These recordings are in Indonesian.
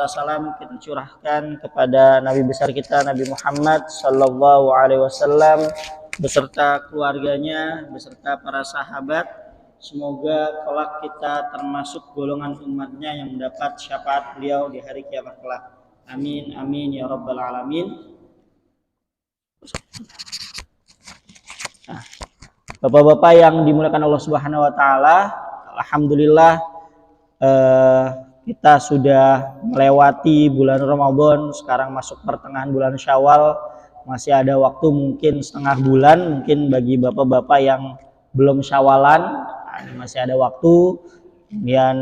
salam kita curahkan kepada Nabi besar kita Nabi Muhammad Sallallahu Alaihi Wasallam beserta keluarganya, beserta para sahabat. Semoga kelak kita termasuk golongan umatnya yang mendapat syafaat beliau di hari kiamat kelak. Amin, amin ya rabbal alamin. Nah, Bapak-bapak yang dimuliakan Allah Subhanahu Wa Taala, alhamdulillah kita sudah melewati bulan Ramadan, sekarang masuk pertengahan bulan Syawal, masih ada waktu mungkin setengah bulan, mungkin bagi bapak-bapak yang belum syawalan, masih ada waktu. Kemudian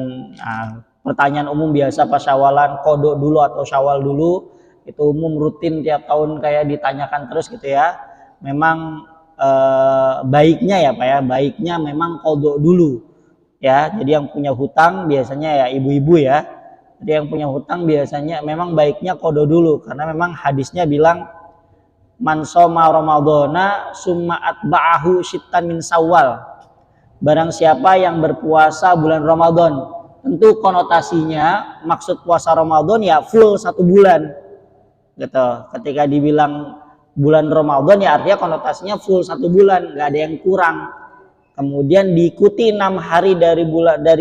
pertanyaan umum biasa pas syawalan, kodok dulu atau syawal dulu, itu umum rutin tiap tahun kayak ditanyakan terus gitu ya. Memang baiknya ya Pak ya, baiknya memang kodok dulu. Ya, jadi yang punya hutang biasanya ya ibu-ibu ya. Jadi yang punya hutang biasanya memang baiknya qada dulu karena memang hadisnya bilang man shoma ramadhana summa atba'ahu syittan min Syawal. Barang siapa yang berpuasa bulan Ramadan, tentu konotasinya maksud puasa Ramadan ya full 1 bulan. Gitu. Ketika dibilang bulan Ramadan ya artinya konotasinya full 1 bulan, nggak ada yang kurang. Kemudian diikuti 6 hari dari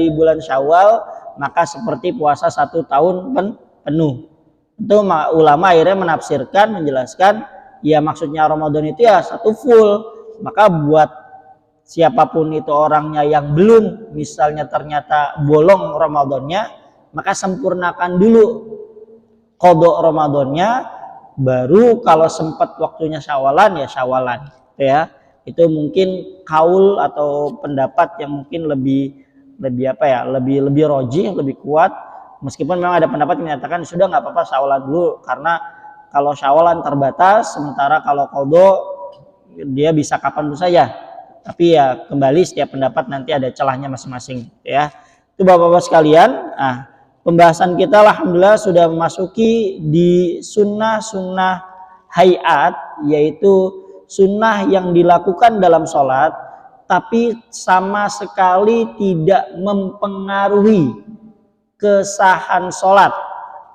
bulan Syawal, maka seperti puasa 1 tahun penuh. Itu ulama akhirnya menafsirkan, menjelaskan, ya maksudnya Ramadan itu ya 1 full. Maka buat siapapun itu orangnya yang belum, misalnya ternyata bolong Ramadannya, maka sempurnakan dulu qada Ramadannya, baru kalau sempat waktunya syawalan ya syawalan, ya. Itu mungkin kaul atau pendapat yang mungkin lebih rojih, lebih kuat. Meskipun memang ada pendapat yang menyatakan sudah nggak apa-apa syawalan dulu, karena kalau syawalan terbatas, sementara kalau qada dia bisa kapan pun saja. Tapi ya kembali setiap pendapat nanti ada celahnya masing-masing, ya. Itu bapak-bapak sekalian. Nah, pembahasan kita alhamdulillah sudah memasuki di sunnah-sunnah hayat, yaitu sunnah yang dilakukan dalam sholat tapi sama sekali tidak mempengaruhi kesahan sholat.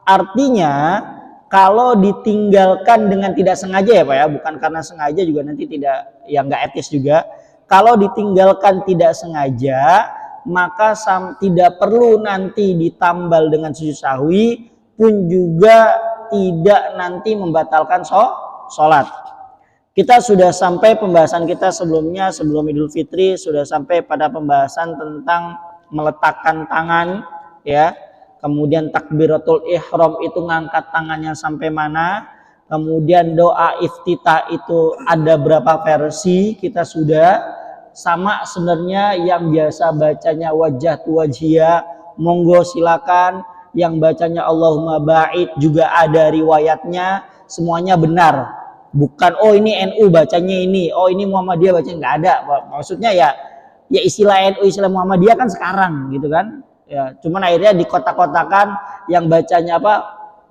Artinya kalau ditinggalkan dengan tidak sengaja ya Pak ya, bukan karena sengaja juga nanti tidak, ya nggak etis juga. Kalau ditinggalkan tidak sengaja, maka tidak perlu nanti ditambal dengan sujud sahwi, pun juga tidak nanti membatalkan sholat. Kita sudah sampai pembahasan kita sebelumnya, sebelum Idul Fitri, sudah sampai pada pembahasan tentang meletakkan tangan, ya. Kemudian takbiratul ihram itu ngangkat tangannya sampai mana. Kemudian doa iftitah itu ada berapa versi, kita sudah sama sebenarnya. Yang biasa bacanya wajah tu wajhiya, monggo silakan. Yang bacanya Allahumma ba'id juga ada riwayatnya, semuanya benar. Bukan oh ini NU bacanya ini, oh ini Muhammadiyah bacanya, nggak ada. Maksudnya ya istilah NU, istilah Muhammadiyah kan sekarang gitu kan. Ya, cuman akhirnya dikotak-kotakan yang bacanya apa?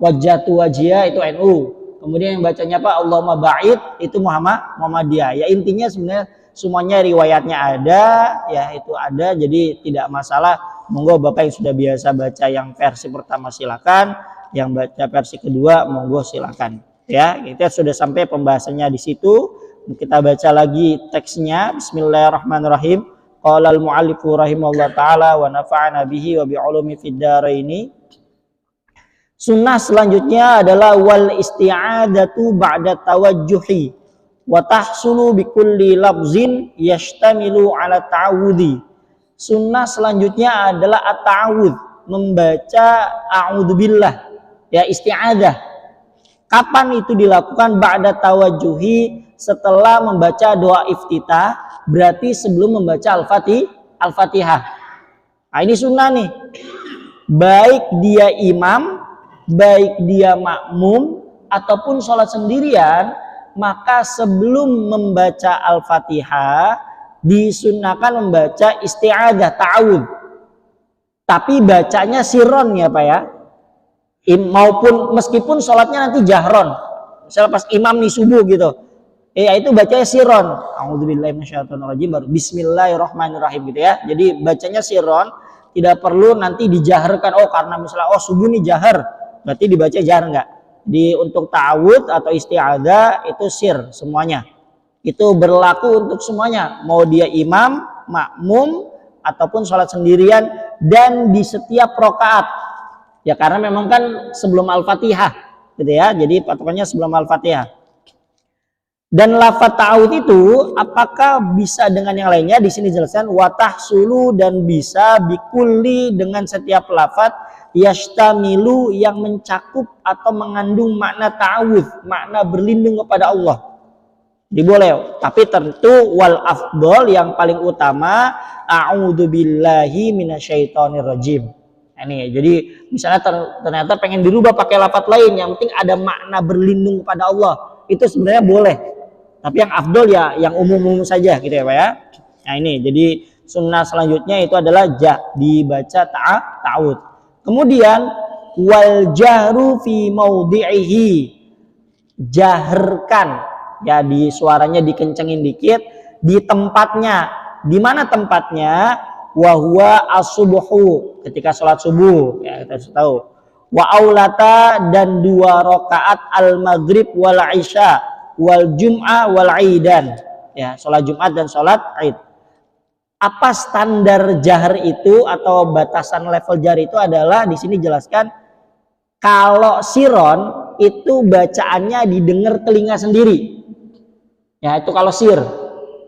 Wajhatu wajhiyah itu NU. Kemudian yang bacanya apa? Allahumma ba'id itu Muhammadiyah. Ya intinya sebenarnya semuanya riwayatnya ada, ya itu ada, jadi tidak masalah. Monggo Bapak yang sudah biasa baca yang versi pertama silakan, yang baca versi kedua monggo silakan. Ya, kita sudah sampai pembahasannya di situ. Kita baca lagi teksnya. Bismillahirrahmanirrahim. Qala al-mu'allifu rahimahullah ta'ala wa nafa'ana bihi wa bi'ulumi fid dharaini. Sunnah selanjutnya adalah wal isti'adatu ba'da tawajjuhi wa tahsulu bi kulli lafzin yashtamilu ala ta'awudhi. Sunnah selanjutnya adalah at-ta'awudh, membaca a'udzubillah, ya isti'adah. Kapan itu dilakukan? Ba'da tawajjuhi, setelah membaca doa iftitah, berarti sebelum membaca Al-Fatihah. Nah, ini sunnah nih. Baik dia imam, baik dia makmum, ataupun sholat sendirian, maka sebelum membaca Al-Fatihah, disunnahkan membaca isti'adah, ta'awudz. Tapi bacanya sirron ya Pak ya. Maupun meskipun sholatnya nanti jahron, misalnya pas imam nih subuh gitu, ya itu bacanya sirron, a'udzubillahi minasyaitonirrajim, baru bismillahirrahmanirrahim gitu ya. Jadi bacanya sirron, tidak perlu nanti dijaharkan. Oh karena misalnya oh subuh nih jahar, berarti dibaca jahar enggak. Di untuk ta'awudz atau isti'adzah itu sir semuanya. Itu berlaku untuk semuanya, mau dia imam, makmum ataupun sholat sendirian dan di setiap rokaat. Ya karena memang kan sebelum Al-Fatihah gitu ya. Jadi patokannya sebelum Al-Fatihah. Dan lafaz ta'awudz itu apakah bisa dengan yang lainnya? Di sini jelaskan watahsulu dan bisa bikulli dengan setiap lafaz yashtamilu yang mencakup atau mengandung makna ta'awudz, makna berlindung kepada Allah. Diboleh, tapi tentu wal afdol yang paling utama a'udzubillahi minasyaitonir rajim. Ini jadi misalnya ternyata pengen dirubah pakai lafaz lain yang penting ada makna berlindung kepada Allah, itu sebenarnya boleh. Tapi yang afdol ya yang umum-umum saja gitu ya Pak ya. Nah ini jadi sunnah selanjutnya itu adalah dibaca ta'awudz. Kemudian wal jahru fi maudhi'ihi, jaharkan ya, di suaranya dikencengin dikit di tempatnya. Di mana tempatnya? Wa huwa as-subuhu, ketika sholat subuh ya, kita harus tahu. Wa aulata, dan 2 rakaat al-maghrib wal isya wal jum'ah wal aidan ya, sholat Jumat dan sholat Id. Apa standar jahar itu atau batasan level jahar itu adalah di sini jelaskan kalau siron itu bacaannya didengar telinga sendiri. Ya, itu kalau sir.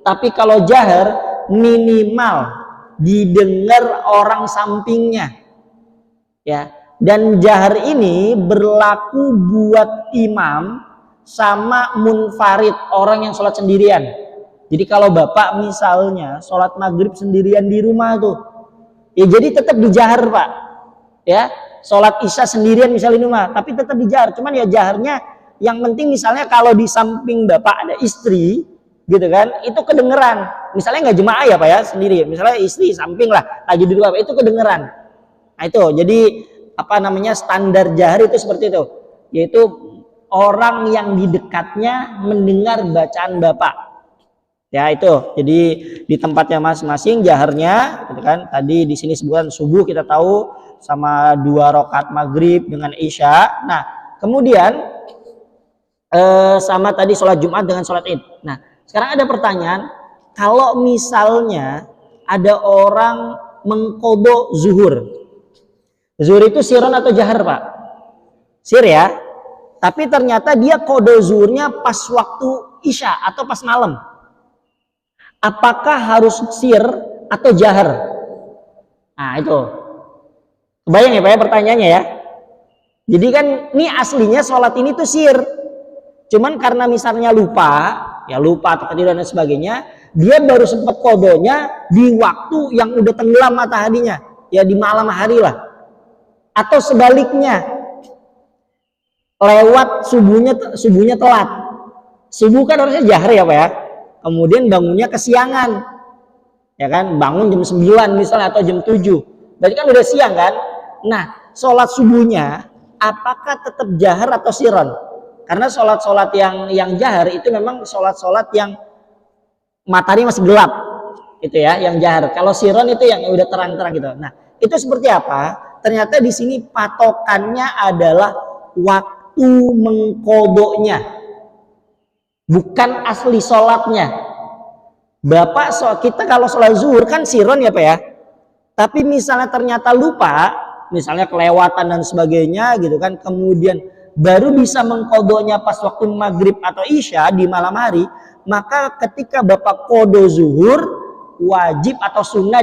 Tapi kalau jahar minimal didengar orang sampingnya. Ya, dan jahar ini berlaku buat imam sama munfarid, orang yang sholat sendirian. Jadi kalau bapak misalnya sholat maghrib sendirian di rumah tuh, ya jadi tetap dijahar Pak. Ya, sholat isya sendirian misalnya di rumah, tapi tetap dijahar. Cuman ya jaharnya yang penting misalnya kalau di samping bapak ada istri, gitu kan, itu kedengeran. Misalnya nggak jemaah ya Pak ya, sendiri. Misalnya istri samping lah, lagi di rumah, itu kedengeran. Nah itu, jadi apa namanya standar jahar itu seperti itu, yaitu orang yang di dekatnya mendengar bacaan bapak. Ya itu, jadi di tempatnya masing-masing jaharnya, gitu kan. Tadi di sini sebutan subuh kita tahu sama 2 rakaat maghrib dengan isya. Nah kemudian sama tadi sholat Jumat dengan sholat Id. Nah sekarang ada pertanyaan, kalau misalnya ada orang mengqadha zuhur, zuhur itu siron atau jahar Pak? Sir ya. Tapi ternyata dia qadha zuhurnya pas waktu isya atau pas malam. Apakah harus sir atau jahar? Nah itu. Kebayang ya Pak ya pertanyaannya ya. Jadi kan ini aslinya sholat ini tuh sir. Cuman karena misalnya lupa atau ketiduran dan sebagainya, dia baru sempat qadhanya di waktu yang udah tenggelam mataharinya. Ya di malam hari lah. Atau sebaliknya. Lewat subuhnya telat. Subuh kan harusnya jahar ya Pak ya. Kemudian bangunnya kesiangan, ya kan, bangun jam 9 misalnya atau jam 7, berarti kan udah siang kan. Nah sholat subuhnya apakah tetap jahar atau siron? Karena sholat yang jahar itu memang sholat yang matahari masih gelap, itu ya yang jahar. Kalau siron itu yang udah terang-terang gitu. Nah itu seperti apa? Ternyata di sini patokannya adalah waktu mengqadhanya, bukan asli sholatnya. Kita kalau sholat zuhur kan siron ya Pak ya. Tapi misalnya ternyata lupa, misalnya kelewatan dan sebagainya gitu kan, kemudian baru bisa mengqadhanya pas waktu maghrib atau isya di malam hari, maka ketika bapak qadha zuhur wajib atau sunnah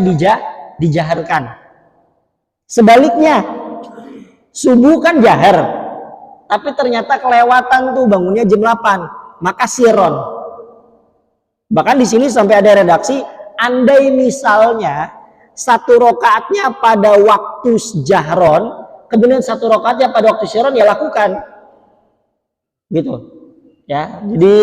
dijaharkan. Sebaliknya subuh kan jahar, tapi ternyata kelewatan tuh bangunnya jam 8, maka siron. Bahkan di sini sampai ada redaksi, andai misalnya 1 rakaatnya pada waktu jahron, kemudian 1 rakaatnya pada waktu siron, ya lakukan. Gitu. Ya, jadi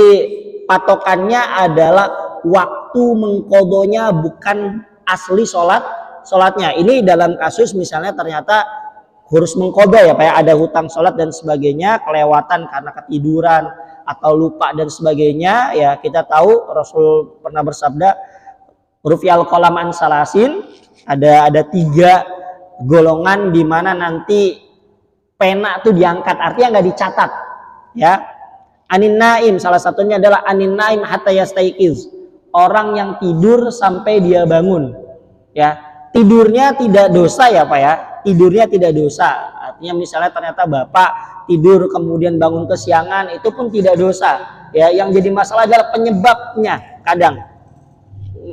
patokannya adalah waktu mengqadhanya, bukan asli sholatnya. Ini dalam kasus misalnya ternyata harus mengqadha ya Pak ya, ada hutang sholat dan sebagainya, kelewatan karena ketiduran atau lupa dan sebagainya, ya kita tahu Rasul pernah bersabda rufi'al qalam an salasin, ada 3 golongan di mana nanti pena tuh diangkat, artinya nggak dicatat. Ya, anin naim salah satunya adalah anin naim hatta yastaiqiz, orang yang tidur sampai dia bangun. Ya, tidurnya tidak dosa ya Pak ya, tidurnya tidak dosa. Artinya misalnya ternyata Bapak tidur kemudian bangun kesiangan, itu pun tidak dosa. Ya, yang jadi masalah adalah penyebabnya. Kadang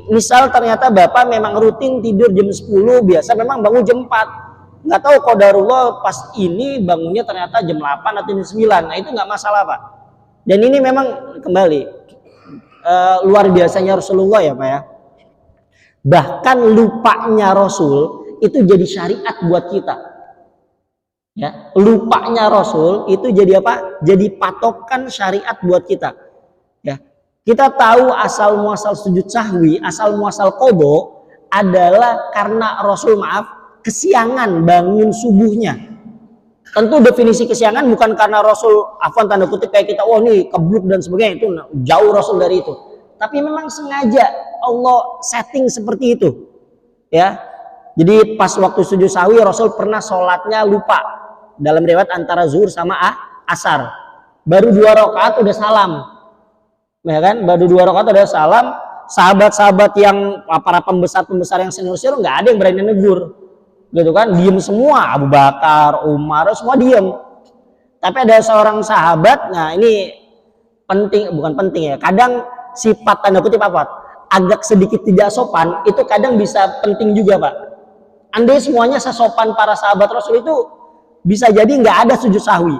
misal ternyata Bapak memang rutin tidur jam 10, biasa memang bangun jam 4. Nggak tahu qadarullah pas ini bangunnya ternyata jam 8 atau jam 9. Nah, itu nggak masalah Pak. Dan ini memang kembali luar biasanya Rasulullah ya Pak ya. Bahkan lupanya Rasul itu jadi syariat buat kita. Ya, lupanya Rasul itu jadi apa? Jadi patokan syariat buat kita. Ya, kita tahu asal muasal sujud sahwi, asal muasal qadha adalah karena Rasul kesiangan bangun subuhnya. Tentu definisi kesiangan bukan karena Rasul afwan tanda kutip kayak kita, oh nih kebluk dan sebagainya, itu jauh Rasul dari itu. Tapi memang sengaja Allah setting seperti itu. Ya. Jadi pas waktu sujud sahwi Rasul pernah sholatnya lupa. Dalam riwayat antara zuhur sama asar. Baru 2 rakaat udah salam. Ya kan? Baru 2 rakaat udah salam. Sahabat-sahabat yang para pembesar-pembesar yang senior-senior nggak ada yang berani negur. Gitu kan? Diem semua, Abu Bakar, Umar, semua diem. Tapi ada seorang sahabat, nah ini penting, bukan penting ya. Kadang sifat tanda kutip apa? Agak sedikit tidak sopan, itu kadang bisa penting juga Pak. Andai semuanya sesopan para sahabat Rasul itu bisa jadi nggak ada sujud sahwi.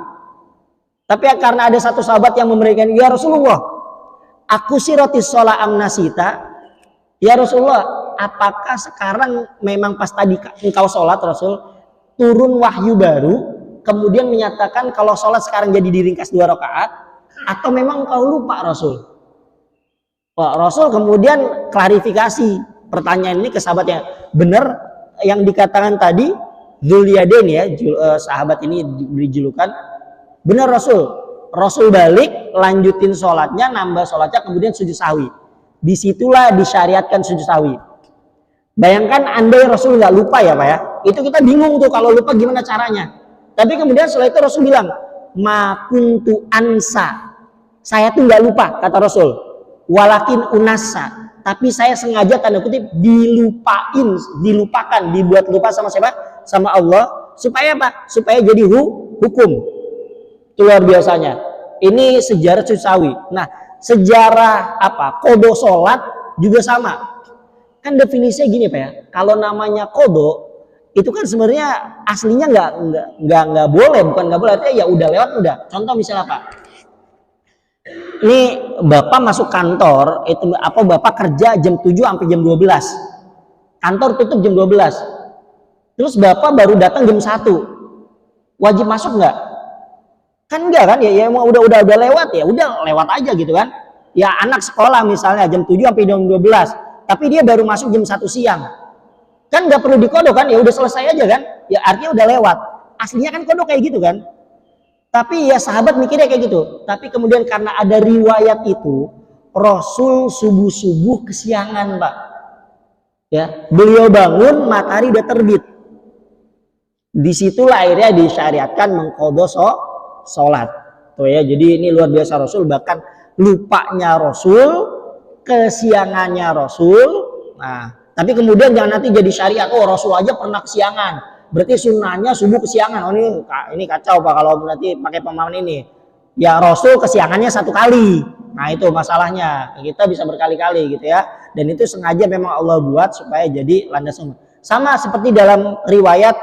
Tapi ya, karena ada satu sahabat yang memberikan, ya Rasulullah, aku sirotis sholat amnasita. Ya Rasulullah, apakah sekarang memang pas tadi engkau sholat Rasul, turun wahyu baru, kemudian menyatakan kalau sholat sekarang jadi diringkas 2 rakaat, atau memang engkau lupa Rasul? Rasul kemudian klarifikasi pertanyaan ini ke sahabatnya. Benar yang dikatakan tadi Dzuliyadain ya, sahabat ini diberi julukan. Benar Rasul. Rasul balik, lanjutin sholatnya, nambah sholatnya, kemudian sujud sahwi. Disitulah disyariatkan sujud sahwi. Bayangkan andai Rasul nggak lupa ya Pak ya, itu kita bingung tuh kalau lupa gimana caranya. Tapi kemudian setelah itu Rasul bilang, ma kuntu ansa, saya tuh nggak lupa kata Rasul. Walakin unasa, tapi saya sengaja tanda kutip dilupakan, dibuat lupa sama siapa? Sama Allah, supaya apa? Supaya jadi hukum. Itu luar biasanya. Ini sejarah sujud sahwi. Nah, sejarah apa? Qadha sholat juga sama. Kan definisinya gini Pak ya. Kalau namanya qadha itu kan sebenarnya aslinya nggak boleh, bukan nggak boleh. Artinya ya udah lewat udah. Contoh misalnya Pak. Ini Bapak masuk kantor, itu apa Bapak kerja jam 7 sampai jam 12. Kantor tutup jam 12. Terus Bapak baru datang jam 1. Wajib masuk nggak? Kan enggak kan? Ya emang udah lewat ya, udah lewat aja gitu kan. Ya anak sekolah misalnya jam 7 sampai jam 12, tapi dia baru masuk jam 1 siang. Kan nggak perlu dikodok kan? Ya udah selesai aja kan? Ya artinya udah lewat. Aslinya kan kodok kayak gitu kan? Tapi ya sahabat mikirnya kayak gitu. Tapi kemudian karena ada riwayat itu, Rasul subuh-subuh kesiangan Pak. Ya, beliau bangun matahari udah terbit. Disitulah akhirnya disyariatkan mengqadha sholat. Tuh ya, jadi ini luar biasa Rasul. Bahkan lupanya Rasul, kesiangannya Rasul. Nah, tapi kemudian jangan nanti jadi syariat. Oh Rasul aja pernah kesiangan. Berarti sunnahnya subuh kesiangan. Oh ini kacau Pak kalau nanti pakai pemahaman ini. Ya Rasul kesiangannya 1 kali. Nah itu masalahnya. Kita bisa berkali-kali gitu ya. Dan itu sengaja memang Allah buat supaya jadi landasan. Sama seperti dalam riwayat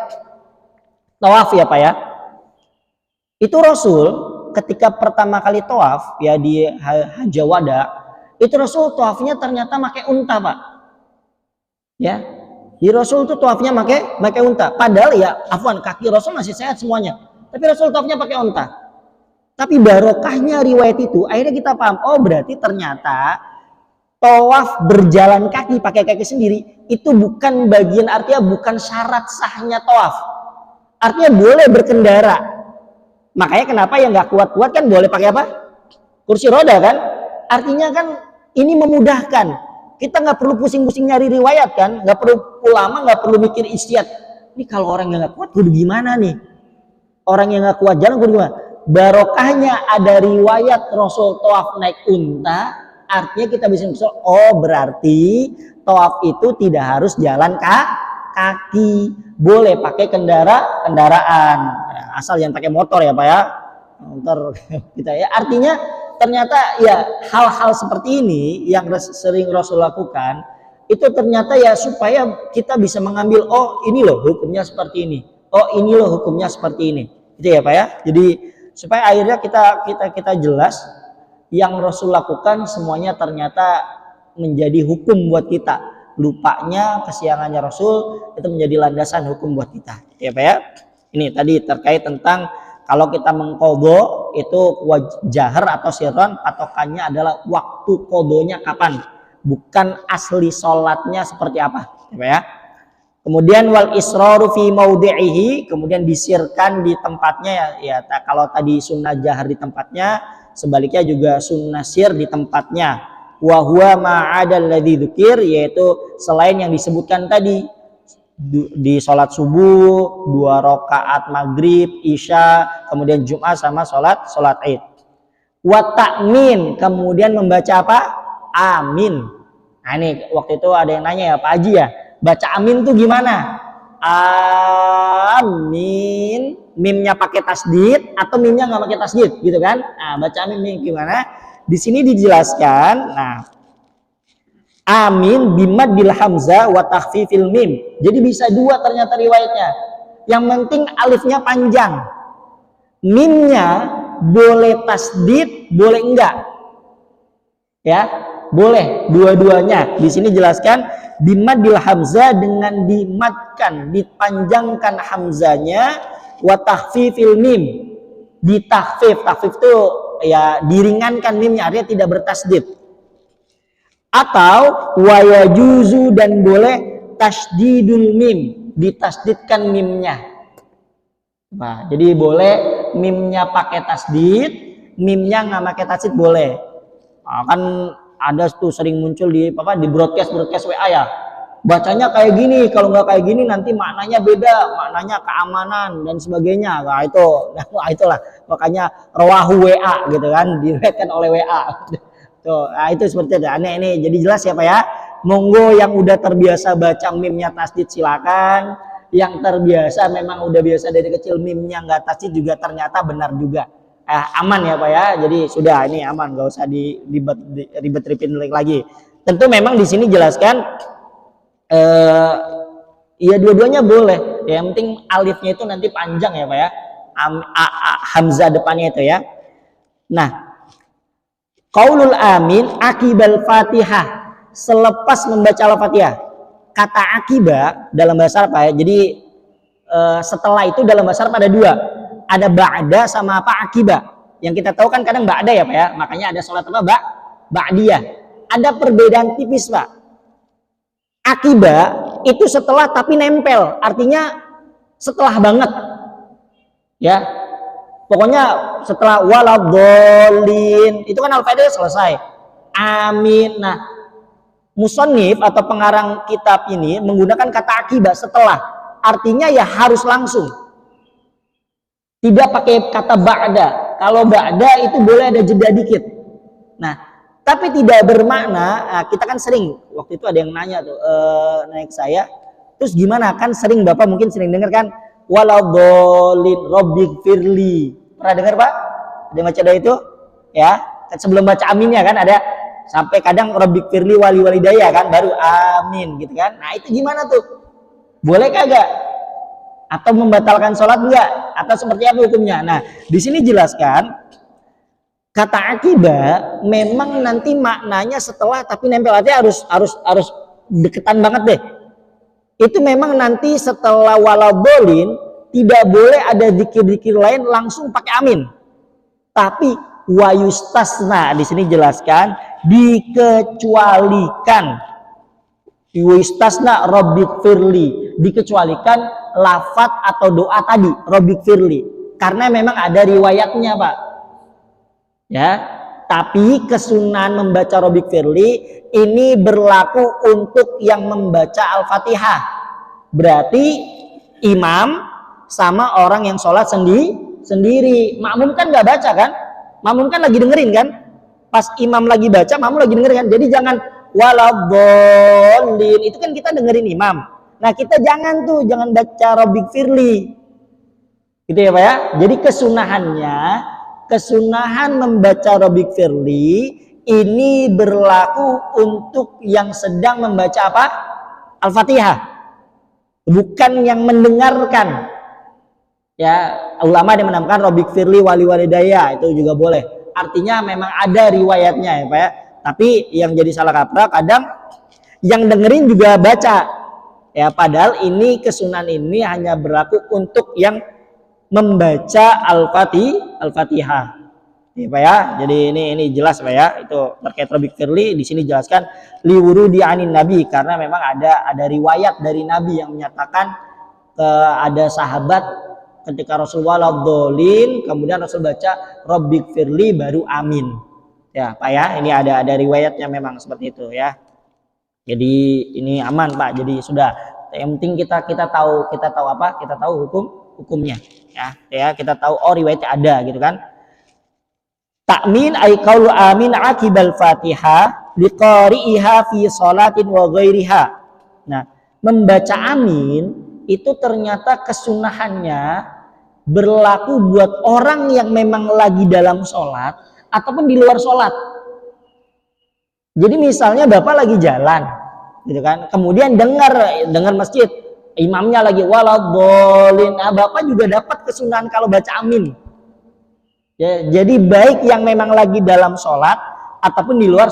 tawaf ya Pak ya. Itu Rasul ketika pertama kali tawaf ya di Hajjah Wada, itu Rasul tawafnya ternyata pakai unta Pak. Ya. Di Rasul itu tawafnya pakai unta. Padahal ya afwan kaki Rasul masih sehat semuanya. Tapi Rasul tawafnya pakai unta. Tapi barokahnya riwayat itu akhirnya kita paham, oh berarti ternyata tawaf berjalan kaki pakai kaki sendiri itu bukan bagian, artinya bukan syarat sahnya tawaf. Artinya boleh berkendara. Makanya kenapa yang nggak kuat-kuat kan boleh pakai apa? Kursi roda kan? Artinya kan ini memudahkan. Kita nggak perlu pusing-pusing nyari riwayat kan, nggak perlu ulama, nggak perlu mikir ijtihad. Ini kalau orang yang nggak kuat, kudu gimana nih? orang yang nggak kuat jalan gimana? Barokahnya ada riwayat Rasul tawaf naik unta, artinya kita bisa oh berarti tawaf itu tidak harus jalan kaki, boleh pakai kendaraan, asal jangan pakai motor ya Pak ya. Motor kita ya. Artinya ternyata ya hal-hal seperti ini yang sering Rasul lakukan itu ternyata ya supaya kita bisa mengambil oh ini loh hukumnya seperti ini, oh ini loh hukumnya seperti ini, gitu ya Pak ya. Jadi supaya akhirnya kita jelas yang Rasul lakukan semuanya ternyata menjadi hukum buat kita. Lupanya kesiangannya Rasul itu menjadi landasan hukum buat kita, ya Pak ya. Ini tadi terkait tentang kalau kita mengqadha itu jahar atau sirron, patokannya adalah waktu qadhonya kapan, bukan asli sholatnya seperti apa, ya Pak ya. Kemudian wal israru fi maudhi'ihi, kemudian disirkan di tempatnya ya. Kalau tadi sunnah jahar di tempatnya, sebaliknya juga sunnah sir di tempatnya. Wa huwa ma'ada alladzi dzukir, yaitu selain yang disebutkan tadi di sholat subuh, 2 rakaat maghrib, isya, kemudian Jumat sama sholat Id. Wa ta'min, kemudian membaca apa? Amin. Nah ini waktu itu ada yang nanya ya Pak Haji ya, baca amin tuh gimana? Amin, mimnya pakai tasdid atau mimnya nggak pakai tasdid gitu kan? Nah baca amin gimana? Di sini dijelaskan. Nah amin bimaddil hamzah wa takhfifil mim. Jadi bisa dua ternyata riwayatnya. Yang penting alifnya panjang. Mimnya boleh tasdid, boleh enggak? Ya, boleh dua-duanya. Di sini jelaskan bimaddil hamzah dengan dimadkan, dipanjangkan hamzanya, wa takhfifil mim. Ditakhfif, takhfif itu ya diringankan mimnya, artinya tidak bertasdid. Atau wayajuzu, dan boleh tasdidul mim, ditasdidkan mimnya. Nah, jadi boleh mimnya pakai tasdid, mimnya nggak pakai tasdid boleh. Nah, kan ada tuh sering muncul di broadcast WA ya. Bacanya kayak gini, kalau nggak kayak gini nanti maknanya beda, maknanya keamanan dan sebagainya. Nah itulah makanya rawahu WA gitu kan, diriwayatkan oleh WA. Tuh, nah itu seperti itu. Aneh ini jadi jelas ya Pak ya. Monggo yang udah terbiasa baca mimnya tasdid silakan. Yang terbiasa memang udah biasa dari kecil mimnya nggak tasdid juga ternyata benar juga. Aman ya Pak ya. Jadi sudah ini aman, nggak usah ribet-ribetin lagi. Tentu memang di sini jelaskan ya dua-duanya boleh. Yang penting alifnya itu nanti panjang ya Pak ya. Hamzah depannya itu ya. Nah, qaulul amin akibal Fatihah, selepas membaca Al-Fatihah. Kata akibah dalam bahasa Arab ya. Jadi setelah itu dalam bahasa Arab ada dua. Ada ba'da sama apa akibah. Yang kita tahu kan kadang ba'da ya Pak ya. Makanya ada sholat apa? Ba'diyah. Ada perbedaan tipis Pak. Akibah itu setelah tapi nempel. Artinya setelah banget. Ya. Pokoknya setelah waladhdallin itu kan Al-Fatihah selesai. Amin. Nah, musannif atau pengarang kitab ini menggunakan kata akibah setelah. Artinya ya harus langsung. Tidak pakai kata ba'da. Kalau ba'da itu boleh ada jeda dikit. Nah, tapi tidak bermakna, kita kan sering waktu itu ada yang nanya tuh naik saya. Terus gimana kan sering Bapak mungkin sering dengar kan waladhdallin rabbighfirli. Pernah dengar Pak? Ada baca doa itu? Ya, kan sebelum baca aminnya kan ada sampai kadang rabbighfirli wali walidayya kan baru amin gitu kan. Nah, itu gimana tuh? Boleh kagak? Atau membatalkan sholat enggak? Atau seperti apa hukumnya? Nah, di sini jelaskan kata akibah memang nanti maknanya setelah tapi nempel, artinya harus deketan banget deh. Itu memang nanti setelah waladhdallin tidak boleh ada zikir-zikir lain langsung pakai amin. Tapi wayustasna di sini jelaskan dikecualikan. Wayustasna rabbighfirli, dikecualikan lafaz atau doa tadi rabbighfirli karena memang ada riwayatnya Pak. Ya, tapi kesunahan membaca rabbighfirli ini berlaku untuk yang membaca Al-Fatihah. Berarti imam sama orang yang sholat sendiri. Makmum kan nggak baca kan? Makmum kan lagi dengerin kan? Pas imam lagi baca, makmum lagi dengerin kan? Jadi jangan waladhdallin, itu kan kita dengerin imam. Nah kita jangan baca Rabbik firli, gitu ya Pak ya. Jadi kesunahan membaca Rabbik firli ini berlaku untuk yang sedang membaca apa? Al-Fatihah, bukan yang mendengarkan. Ya, ulama yang menamakan Rabbik firli wali walidayya, itu juga boleh. Artinya memang ada riwayatnya ya Pak ya. Tapi yang jadi salah kaprah kadang yang dengerin juga baca. Ya, padahal ini kesunahan ini hanya berlaku untuk yang membaca Al-Fatihah. Ya, Pak ya. Jadi ini jelas Pak ya. Itu terkait Rabbik firli di sini jelaskan liwurudi anin nabi, karena memang ada riwayat dari nabi yang menyatakan ada sahabat ketika Rasulullah dolin, kemudian Rasul baca Rabbik firli baru amin. Ya Pak ya, ini ada riwayatnya memang seperti itu ya. Jadi ini aman Pak. Jadi sudah, yang penting kita tahu apa? Kita tahu hukumnya ya. Kita tahu riwayatnya ada gitu kan. Ta'min ay qaulu amin akibal Fatihah liqari'iha fi sholatin wa ghairiha. Nah, membaca amin itu ternyata kesunahannya berlaku buat orang yang memang lagi dalam sholat ataupun di luar sholat. Jadi misalnya Bapak lagi jalan gitu kan, kemudian dengar masjid imamnya lagi waladhdallin, Bapak juga dapat kesunahan kalau baca amin ya. Jadi baik yang memang lagi dalam sholat ataupun di luar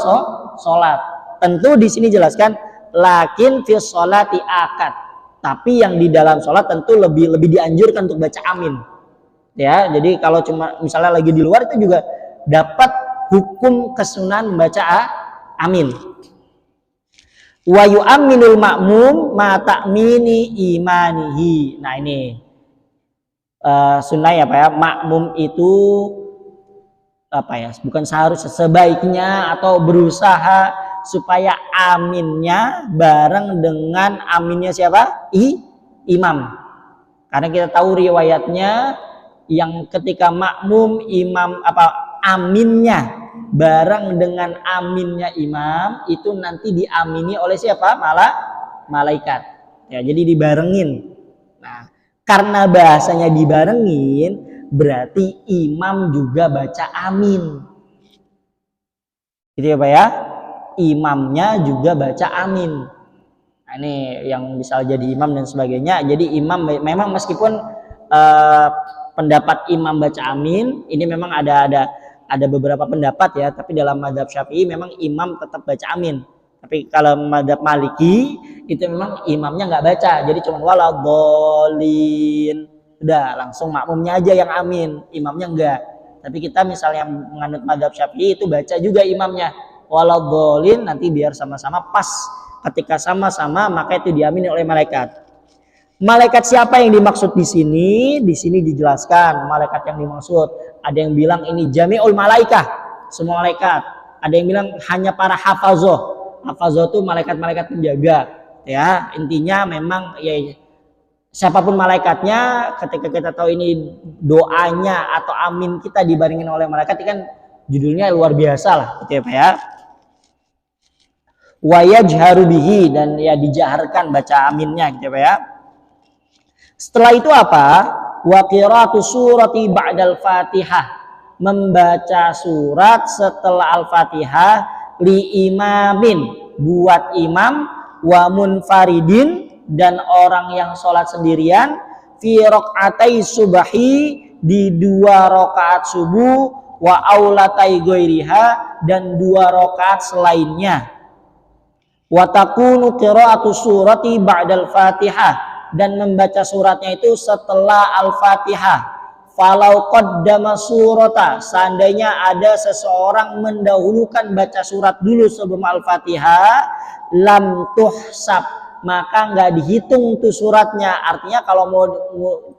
sholat. Tentu di sini jelaskan lakin fi sholati akad, tapi yang di dalam sholat tentu lebih dianjurkan untuk baca amin ya. Jadi kalau cuma misalnya lagi di luar itu juga dapat hukum kesunahan membaca amin. Wa yu'minul ma'mum ma ta'mini imanihi. Nah ini sunnah ya Pak ya. Makmum itu apa ya, bukan seharusnya, sebaiknya atau berusaha supaya aminnya bareng dengan aminnya siapa? Imam. Karena kita tahu riwayatnya yang ketika makmum imam aminnya bareng dengan aminnya imam itu nanti diamini oleh siapa? Malaikat. Ya, jadi dibarengin. Nah, karena bahasanya dibarengin berarti imam juga baca amin. Gitu ya Pak ya? Imamnya juga baca amin. Nah, ini yang bisa jadi imam dan sebagainya. Jadi imam memang meskipun pendapat imam baca amin ini memang ada beberapa pendapat ya, tapi dalam mazhab Syafi'i memang imam tetap baca amin. Tapi kalau mazhab Maliki itu memang imamnya nggak baca, jadi cuma waladhdallin, udah langsung makmumnya aja yang amin, imamnya enggak. Tapi kita misalnya menganut mazhab Syafi'i itu baca juga imamnya waladhdallin, nanti biar sama-sama pas. Ketika sama-sama maka itu diamini oleh malaikat. Malaikat siapa yang dimaksud di sini? Di sini dijelaskan malaikat yang dimaksud. Ada yang bilang ini jami'ul malaikah, semua malaikat. Ada yang bilang hanya para hafazoh. Hafazoh itu malaikat-malaikat penjaga. Ya, intinya memang ya siapapun malaikatnya, ketika kita tahu ini doanya atau amin kita dibarengin oleh malaikat, kan judulnya luar biasa lah, gitu ya Pak ya. Wa yajharu bihi, dan ya dijaharkan baca aminnya gitu ya. Setelah itu apa? Wa qira'atu surati ba'dal Fatihah, membaca surat setelah Al-Fatihah li imamin, buat imam, wa munfaridin, dan orang yang sholat sendirian, fi raq'atai subahi, di 2 rakaat subuh, wa aulatai ghairiha, dan 2 rakaat selainnya. Wa takunu qira'atu surati ba'dal Fatihah, dan membaca suratnya itu setelah Al-Fatihah. Falau qaddama surata, seandainya ada seseorang mendahulukan baca surat dulu sebelum Al-Fatihah, lam tuhsab, maka nggak dihitung tuh suratnya. Artinya kalau mau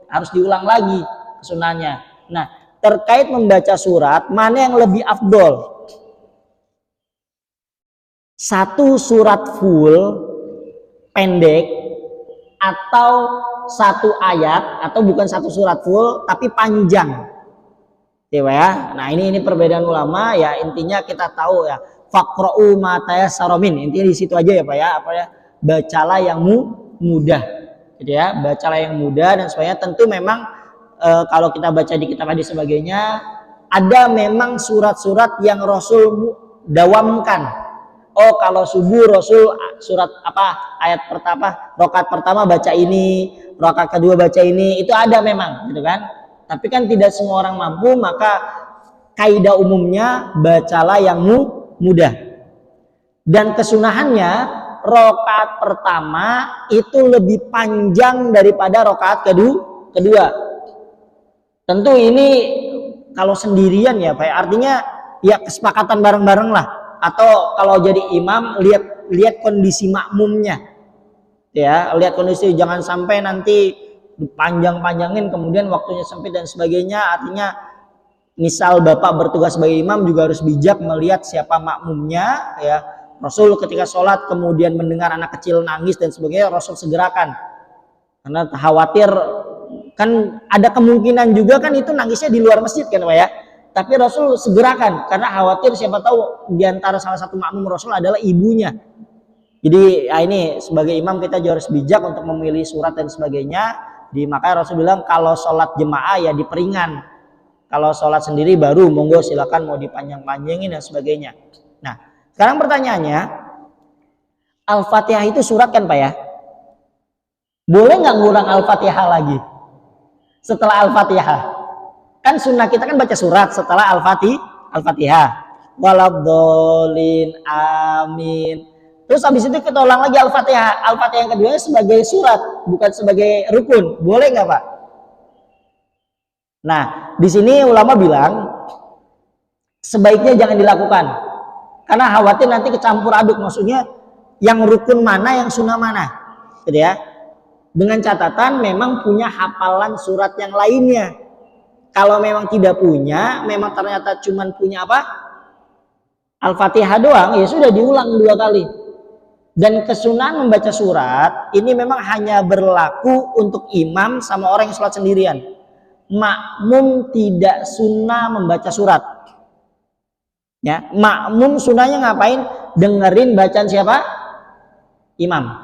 harus diulang lagi sunahnya. Nah, terkait membaca surat, mana yang lebih afdol? Satu surat full pendek atau satu ayat atau bukan satu surat full tapi panjang. Ya, Pak ya. Nah, ini perbedaan ulama ya, intinya kita tahu ya, faqra'u ma tayassara min. Intinya di situ aja ya, Pak ya. Apa ya? Bacalah yang mudah. Gitu ya. Bacalah yang mudah dan sebagainya. Tentu memang kalau kita baca di kitab hadis sebagainya, ada memang surat-surat yang Rasul dawamkan. Oh, kalau subuh Rasul surat apa, ayat pertama, rakaat pertama baca ini, rakaat kedua baca ini, itu ada memang, gitu kan? Tapi kan tidak semua orang mampu, maka kaidah umumnya bacalah yang mudah. Dan kesunahannya rakaat pertama itu lebih panjang daripada rakaat kedua. Tentu ini kalau sendirian ya, Pak. Artinya ya kesepakatan bareng-bareng lah. Atau kalau jadi imam, lihat kondisi makmumnya. Ya, lihat kondisi, jangan sampai nanti dipanjang-panjangin kemudian waktunya sempit dan sebagainya. Artinya misal Bapak bertugas sebagai imam juga harus bijak melihat siapa makmumnya ya. Rasul ketika sholat kemudian mendengar anak kecil nangis dan sebagainya, Rasul segerakan. Karena khawatir, kan ada kemungkinan juga kan itu nangisnya di luar masjid kan, Pak ya. Tapi Rasul segerakan karena khawatir siapa tahu diantara salah satu makmum Rasul adalah ibunya. Jadi ya ini sebagai imam kita juga harus bijak untuk memilih surat dan sebagainya. Makanya Rasul bilang kalau sholat jemaah ya diperingan. Kalau sholat sendiri baru monggo silakan mau dipanjang-panjangin dan sebagainya. Nah, sekarang pertanyaannya, Al-Fatihah itu surat kan, Pak ya? Boleh nggak ngurang Al-Fatihah lagi setelah Al-Fatihah? Kan sunnah kita kan baca surat setelah Al-Fatihah. Waladhdallin, amin. Terus habis itu kita ulang lagi Al-Fatihah. Al-Fatihah yang kedua sebagai surat, bukan sebagai rukun. Boleh nggak, Pak? Nah, di sini ulama bilang sebaiknya jangan dilakukan. Karena khawatir nanti kecampur aduk. Maksudnya yang rukun mana, yang sunnah mana. Gitu ya. Dengan catatan memang punya hafalan surat yang lainnya. Kalau memang tidak punya, memang ternyata cuman punya apa? Al-Fatihah doang, ya sudah diulang 2 kali. Dan kesunahan membaca surat ini memang hanya berlaku untuk imam sama orang yang sholat sendirian. Makmum tidak sunnah membaca surat. Ya, makmum sunnahnya ngapain? Dengerin bacaan siapa? Imam.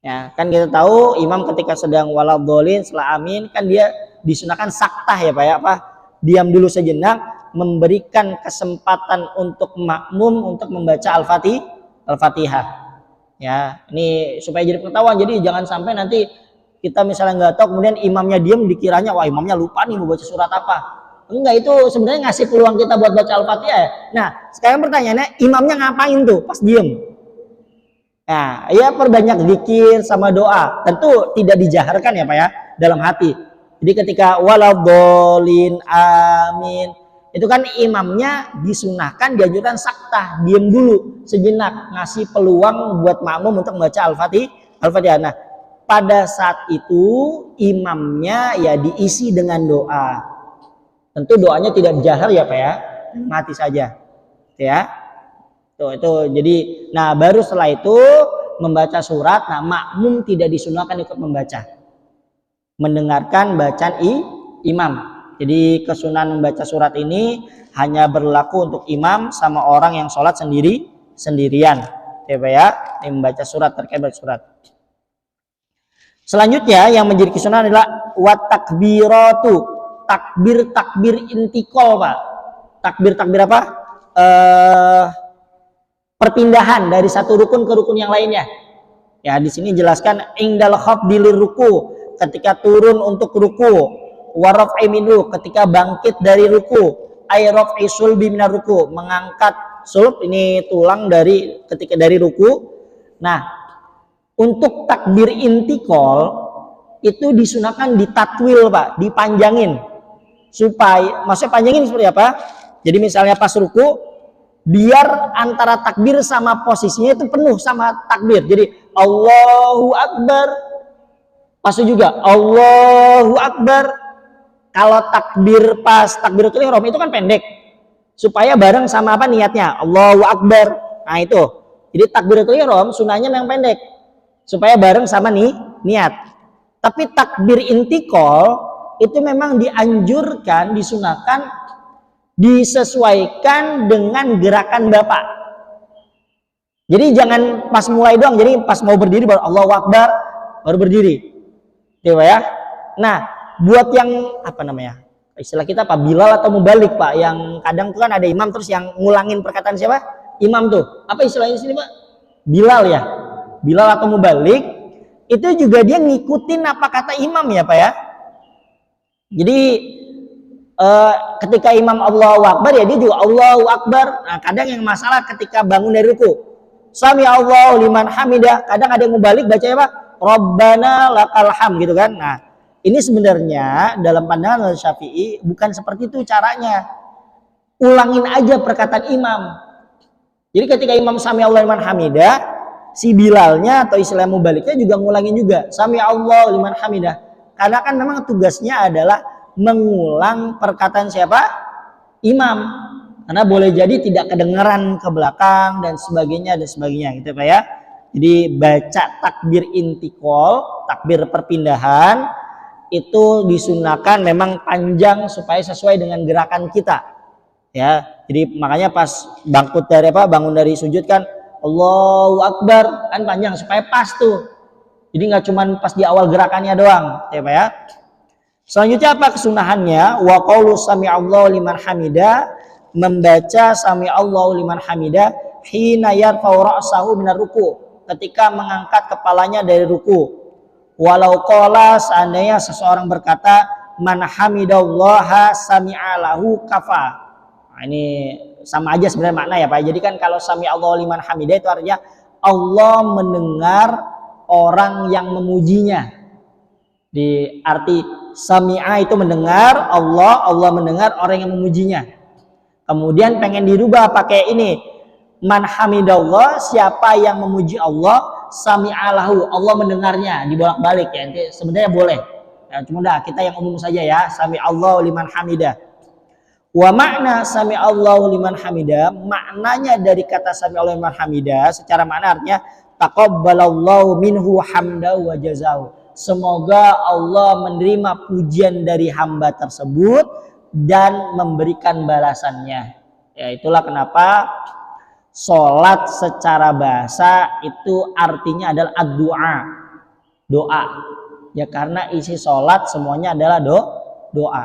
Ya, kan kita tahu imam ketika sedang waladhdallin setelah amin kan dia disunahkan saktah ya, Pak ya, apa? Diam dulu sejenak, memberikan kesempatan untuk makmum untuk membaca Al-Fatihah. Ya, ini supaya jadi pengetahuan. Jadi jangan sampai nanti kita misalnya nggak tahu kemudian imamnya diam dikiranya wah imamnya lupa nih mau baca surat apa. Enggak, itu sebenarnya ngasih peluang kita buat baca Al-Fatihah ya. Nah, sekarang pertanyaannya imamnya ngapain tuh pas diem? Nah, ya perbanyak zikir sama doa. Tentu tidak dijaharkan ya, Pak ya, dalam hati. Jadi ketika waladhdallin amin, itu kan imamnya disunahkan dianjurkan saktah, diam dulu sejenak, ngasih peluang buat makmum untuk membaca Al-Fatihah. Nah, pada saat itu imamnya ya diisi dengan doa. Tentu doanya tidak jahar ya, Pak ya, mati saja. Ya. Itu jadi nah baru setelah itu membaca surat. Nah, makmum tidak disunahkan ikut membaca, mendengarkan bacaan imam. Jadi kesunahan membaca surat ini hanya berlaku untuk imam sama orang yang sholat sendirian. Ya, Pak ya, ini membaca surat, terkait baca surat. Selanjutnya yang menjadi kesunahan adalah wat takbiratu, takbir intikal, Pak. Takbir apa? Perpindahan dari satu rukun ke rukun yang lainnya. Ya, di sini jelaskan ingdal khafdilir ruku, ketika turun untuk ruku, wa raf'i minhu, ketika bangkit dari ruku, ay raf'i sulbi minar ruku, mengangkat sulb, ini tulang ketika dari ruku. Nah, untuk takbir intikal itu disunahkan ditatwil, Pak, dipanjangin. Supaya maksudnya panjangin seperti apa? Jadi misalnya pas ruku, biar antara takbir sama posisinya itu penuh sama takbir. Jadi Allahu Akbar, pas juga Allahu Akbar. Kalau takbir pas takbiratul ihram itu kan pendek, supaya bareng sama apa niatnya, Allahu Akbar. Nah itu, jadi takbiratul ihram sunahnya yang pendek, supaya bareng sama niat. Tapi takbir intikal itu memang dianjurkan, disunahkan, disesuaikan dengan gerakan Bapak. Jadi jangan pas mulai doang, jadi pas mau berdiri baru Allahu Akbar, baru berdiri. Gitu ya. Nah, buat yang apa namanya? Istilah kita Pak Bilal atau mubalik Pak, yang kadang tuh kan ada imam terus yang ngulangin perkataan siapa? Imam tuh. Apa istilahnya sini Pak? Bilal ya. Bilal atau mubalik itu juga dia ngikutin apa kata imam ya Pak ya. Jadi ketika imam Allahu Akbar ya dia juga Allahu Akbar. Nah, kadang yang masalah ketika bangun dari ruku, Sami Allahu liman hamidah, kadang ada yang mubalik bacanya apa? Rabbana lakal hamd gitu kan. Nah, ini sebenarnya dalam pandangan Syafi'i bukan seperti itu caranya. Ulangin aja perkataan imam. Jadi ketika imam Sami Allahu liman hamidah, si Bilalnya atau istilah mubaliknya juga ngulangin juga Sami Allahu liman hamidah. Karena kan memang tugasnya adalah mengulang perkataan siapa? Imam. Karena boleh jadi tidak kedengaran ke belakang dan sebagainya gitu Pak ya. Jadi baca takbir intikal, takbir perpindahan itu disunahkan memang panjang supaya sesuai dengan gerakan kita. Ya. Jadi makanya pas bangun dari sujud kan Allahu Akbar kan panjang supaya pas tuh. Jadi nggak cuma pas di awal gerakannya doang, ya Pak ya. Selanjutnya apa kesunahannya? Wa qaulu sami'allahu liman hamida, membaca sami'allahu liman hamida hina yarfa'u ra'sahu minar ruku, ketika mengangkat kepalanya dari ruku. Walau qala, seandainya seseorang berkata man hamidallaha sami'alahu kafa. Nah, ini sama aja sebenarnya makna ya Pak. Jadi kan kalau sami'allahu liman hamidah itu artinya Allah mendengar orang yang memujinya. Di arti sami'a itu mendengar, Allah mendengar orang yang memujinya. Kemudian pengen dirubah pakai ini, man hamidallah, siapa yang memuji Allah, sami'alahu, Allah mendengarnya, dibolak-balik ya. Nanti sebenarnya boleh. Ya, cuma dah kita yang umum saja ya, sami'allahu liman hamidah. Wa makna sami'allahu liman hamidah, maknanya dari kata sami'allahu liman hamidah secara makna artinya taqabbalallahu minhu hamda wa jazahu. Semoga Allah menerima pujian dari hamba tersebut dan memberikan balasannya. Ya, itulah kenapa sholat secara bahasa itu artinya adalah ad-du'a, doa. Ya karena isi sholat semuanya adalah doa.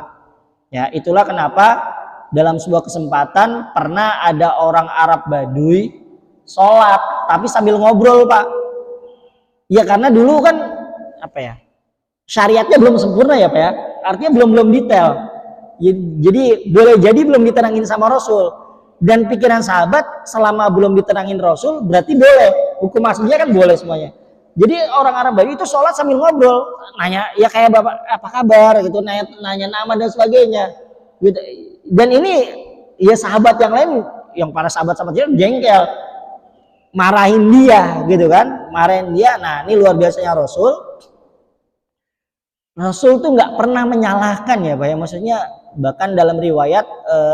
Ya itulah kenapa dalam sebuah kesempatan pernah ada orang Arab Baduy sholat tapi sambil ngobrol Pak. Ya karena dulu kan apa ya, syariatnya belum sempurna ya Pak ya, artinya belum detail. Jadi boleh jadi belum diterangin sama Rasul, dan pikiran sahabat selama belum diterangin Rasul berarti boleh, hukum aslinya kan boleh semuanya. Jadi orang Arab Baduy itu sholat sambil ngobrol, nanya ya kayak bapak apa kabar gitu, nanya nama dan sebagainya gitu. Dan ini ya sahabat yang lain, yang para sahabat-sahabat dia jengkel, marahin dia gitu kan, marahin dia. Nah ini luar biasanya Rasul tuh nggak pernah menyalahkan ya Pak ya, maksudnya bahkan dalam riwayat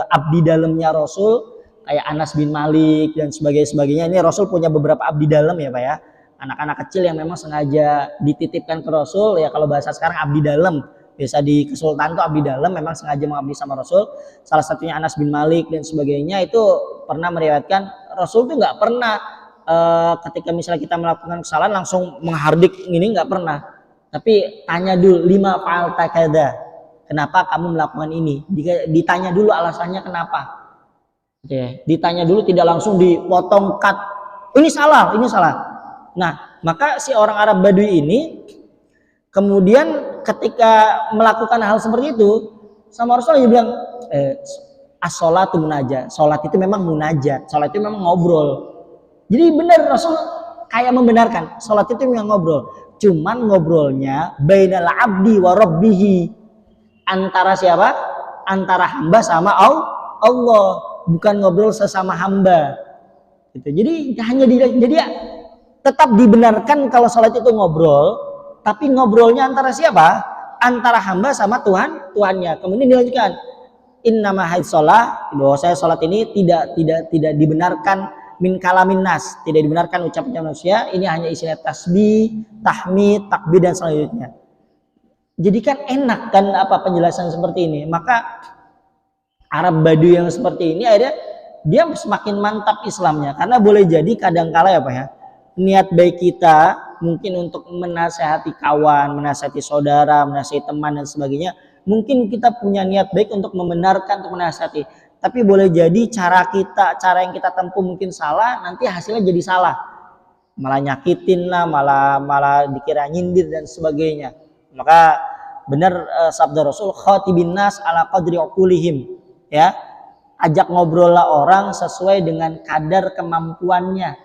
abdi dalamnya Rasul kayak Anas bin Malik dan sebagainya, ini Rasul punya beberapa abdi dalam ya Pak ya, anak-anak kecil yang memang sengaja dititipkan ke Rasul ya, kalau bahasa sekarang abdi dalam, biasa di kesultanan tuh abdi dalam memang sengaja mengabdi sama Rasul. Salah satunya Anas bin Malik dan sebagainya itu pernah meriwayatkan Rasul tuh nggak pernah ketika misalnya kita melakukan kesalahan langsung menghardik, ini nggak pernah. Tapi tanya dulu, lima fa'alta kada, kenapa kamu melakukan ini? Ditanya dulu alasannya kenapa. Oke, ditanya dulu, tidak langsung dipotong cut. Ini salah. Nah, maka si orang Arab Baduy ini kemudian ketika melakukan hal seperti itu sama Rasul dia bilang as-sholatu munajat. Salat itu memang munajat, salat itu memang ngobrol. Jadi benar Rasul kayak membenarkan, salat itu memang ngobrol. Cuman ngobrolnya bainal abdi wa rabbihi, antara siapa? Antara hamba sama Allah, bukan ngobrol sesama hamba. Gitu. Jadi jadi ya tetap dibenarkan kalau salat itu ngobrol, tapi ngobrolnya antara siapa? Antara hamba sama Tuhannya. Kemudian dilanjutkan, innama haid sholah, bahwa saya sholat ini tidak dibenarkan min kalamin nas, tidak dibenarkan ucapan manusia, ini hanya isinya tasbih, tahmid, takbir dan selanjutnya. Jadi kan enak kan apa penjelasan seperti ini. Maka Arab Baduy yang seperti ini akhirnya dia semakin mantap Islamnya, karena boleh jadi kadangkala ya Pak ya, niat baik kita mungkin untuk menasehati kawan, menasehati saudara, menasehati teman dan sebagainya, mungkin kita punya niat baik untuk membenarkan, untuk menasehati, tapi boleh jadi cara yang kita tempuh mungkin salah, nanti hasilnya jadi salah, malah nyakitin lah, malah dikira nyindir dan sebagainya. Maka benar sabda Rasul, khatibin nas ala qadri uqulihim, ya, ajak ngobrol lah orang sesuai dengan kadar kemampuannya.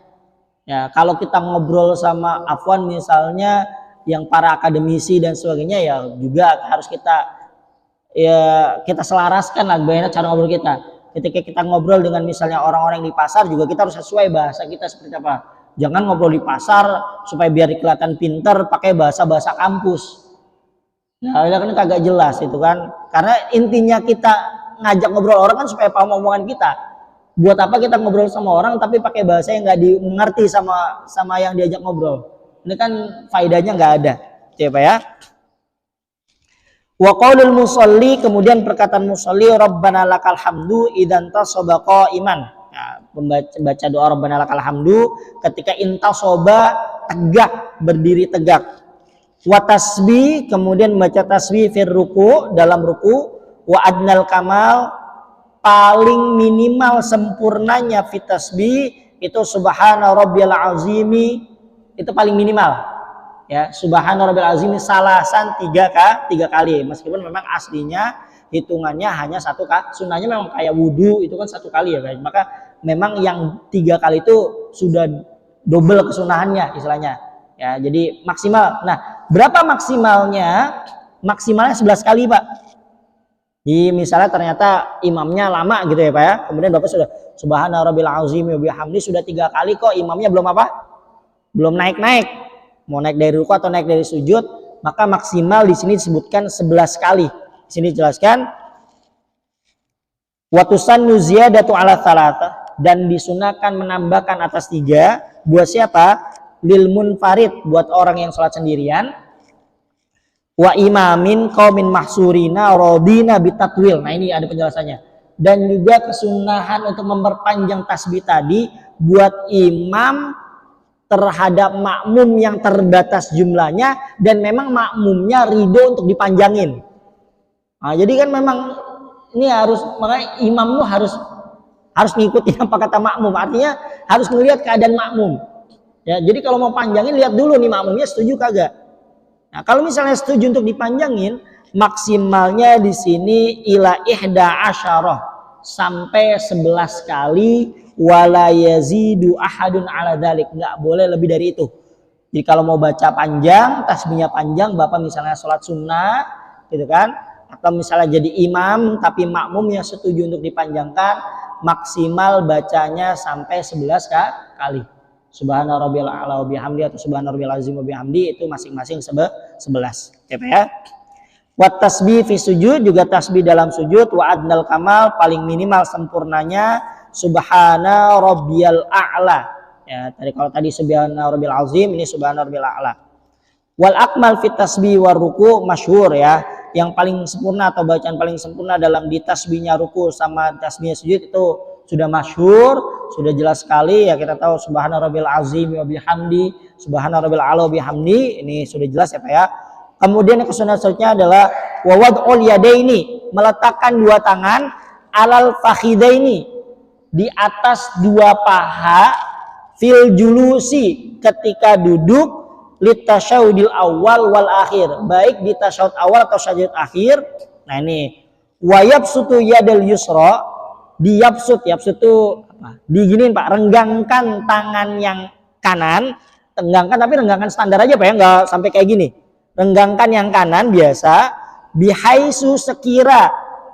Ya, kalau kita ngobrol sama Afwan misalnya yang para akademisi dan sebagainya, ya juga harus kita selaraskan lah bagaimana cara ngobrol kita. Ketika kita ngobrol dengan misalnya orang-orang di pasar, juga kita harus sesuai bahasa kita seperti apa. Jangan ngobrol di pasar supaya biar kelihatan pinter pakai bahasa-bahasa kampus. Nah, itu kan kagak jelas itu kan. Karena intinya kita ngajak ngobrol orang kan supaya paham omongan kita. Buat apa kita ngobrol sama orang tapi pakai bahasa yang nggak dimengerti sama yang diajak ngobrol. Ini kan faedahnya nggak ada. Ya Pak ya. Wa qaulul musalli, kemudian perkataan musalli, Rabbana lakal hamdu idzan tasaba qa'iman. Nah, membaca doa Rabbana lakal hamdu ketika intasoba, tegak, berdiri tegak. Wa tasbih, kemudian membaca tasbih fir ruku, dalam ruku. Wa adnal kamal, paling minimal sempurnanya fit tasbih itu subhana rabbiyal azimi, itu paling minimal. Ya, subhana rabbiyal azimi salasan 3 kali. Meskipun memang aslinya hitungannya hanya 1 kali. Sunnahnya memang kayak wudu itu kan 1 kali ya, guys. Maka memang yang 3 kali itu sudah double kesunahannya istilahnya. Ya, jadi maksimal. Nah, berapa maksimalnya? Maksimalnya 11 kali, Pak. Jadi misalnya ternyata imamnya lama gitu ya Pak ya. Kemudian Bapak sudah subhana rabbil azim wa bihamdi sudah 3 kali, kok imamnya belum apa? Belum naik-naik. Mau naik dari ruku atau naik dari sujud, maka maksimal di sini disebutkan 11 kali. Di sini dijelaskan wa tusannu ziyadatu ala tsalatsa, dan disunahkan menambahkan atas 3 buat siapa? Lil munfarid, buat orang yang sholat sendirian, wa imamin qaumin mahsurina radina bitatwil. Nah, ini ada penjelasannya. Dan juga kesunahan untuk memperpanjang tasbih tadi buat imam terhadap makmum yang terbatas jumlahnya dan memang makmumnya ridho untuk dipanjangin. Nah, jadi kan memang ini harus, makanya imam lu harus ngikutin apa kata makmum. Artinya harus melihat keadaan makmum. Ya, jadi kalau mau panjangin lihat dulu nih makmumnya setuju kagak. Nah, kalau misalnya setuju untuk dipanjangin, maksimalnya di sini ila ihda asyarah, sampai 11 kali, wala yazidu ahadun ala dzalik, enggak boleh lebih dari itu. Jadi kalau mau baca panjang, tasbihnya panjang, Bapak misalnya sholat sunnah gitu kan, atau misalnya jadi imam tapi makmum yang setuju untuk dipanjangkan, maksimal bacanya sampai 11 kali. Subhana rabbiyal a'la wa bihamdi atau subhana rabbiyal azim wa bihamdi, itu masing-masing 11. Oke ya. Wa tasbih fi sujud, juga tasbih dalam sujud. Wa adnal kamal, paling minimal sempurnanya subhana rabbiyal a'la. Ya, tadi subhana rabbiyal azim, ini subhana rabbiyal a'la. Wal akmal fit tasbih war ruku masyhur ya. Yang paling sempurna atau bacaan paling sempurna dalam di tasbihnya ruku sama tasbihnya sujud itu sudah masyhur, sudah jelas sekali ya, kita tahu subhana rabbil azim wa bihamdi, subhana rabbil a'la wa bihamdi, ini sudah jelas ya Pak ya. Kemudian yang kesunahan selanjutnya adalah wa wad'ul yadaini, meletakkan 2 tangan alal fakhidaini, di atas 2 paha, fil julusi, ketika duduk, litasyahudil awal wal akhir, baik di tasyahud awal atau tasyahud akhir. Nah ini wa yabsutu yadal yusra, yabsut itu apa? Diginiin Pak, renggangkan tangan yang kanan, renggangkan tapi renggangkan standar aja Pak ya, nggak sampai kayak gini. Renggangkan yang kanan biasa, bihaisu sekira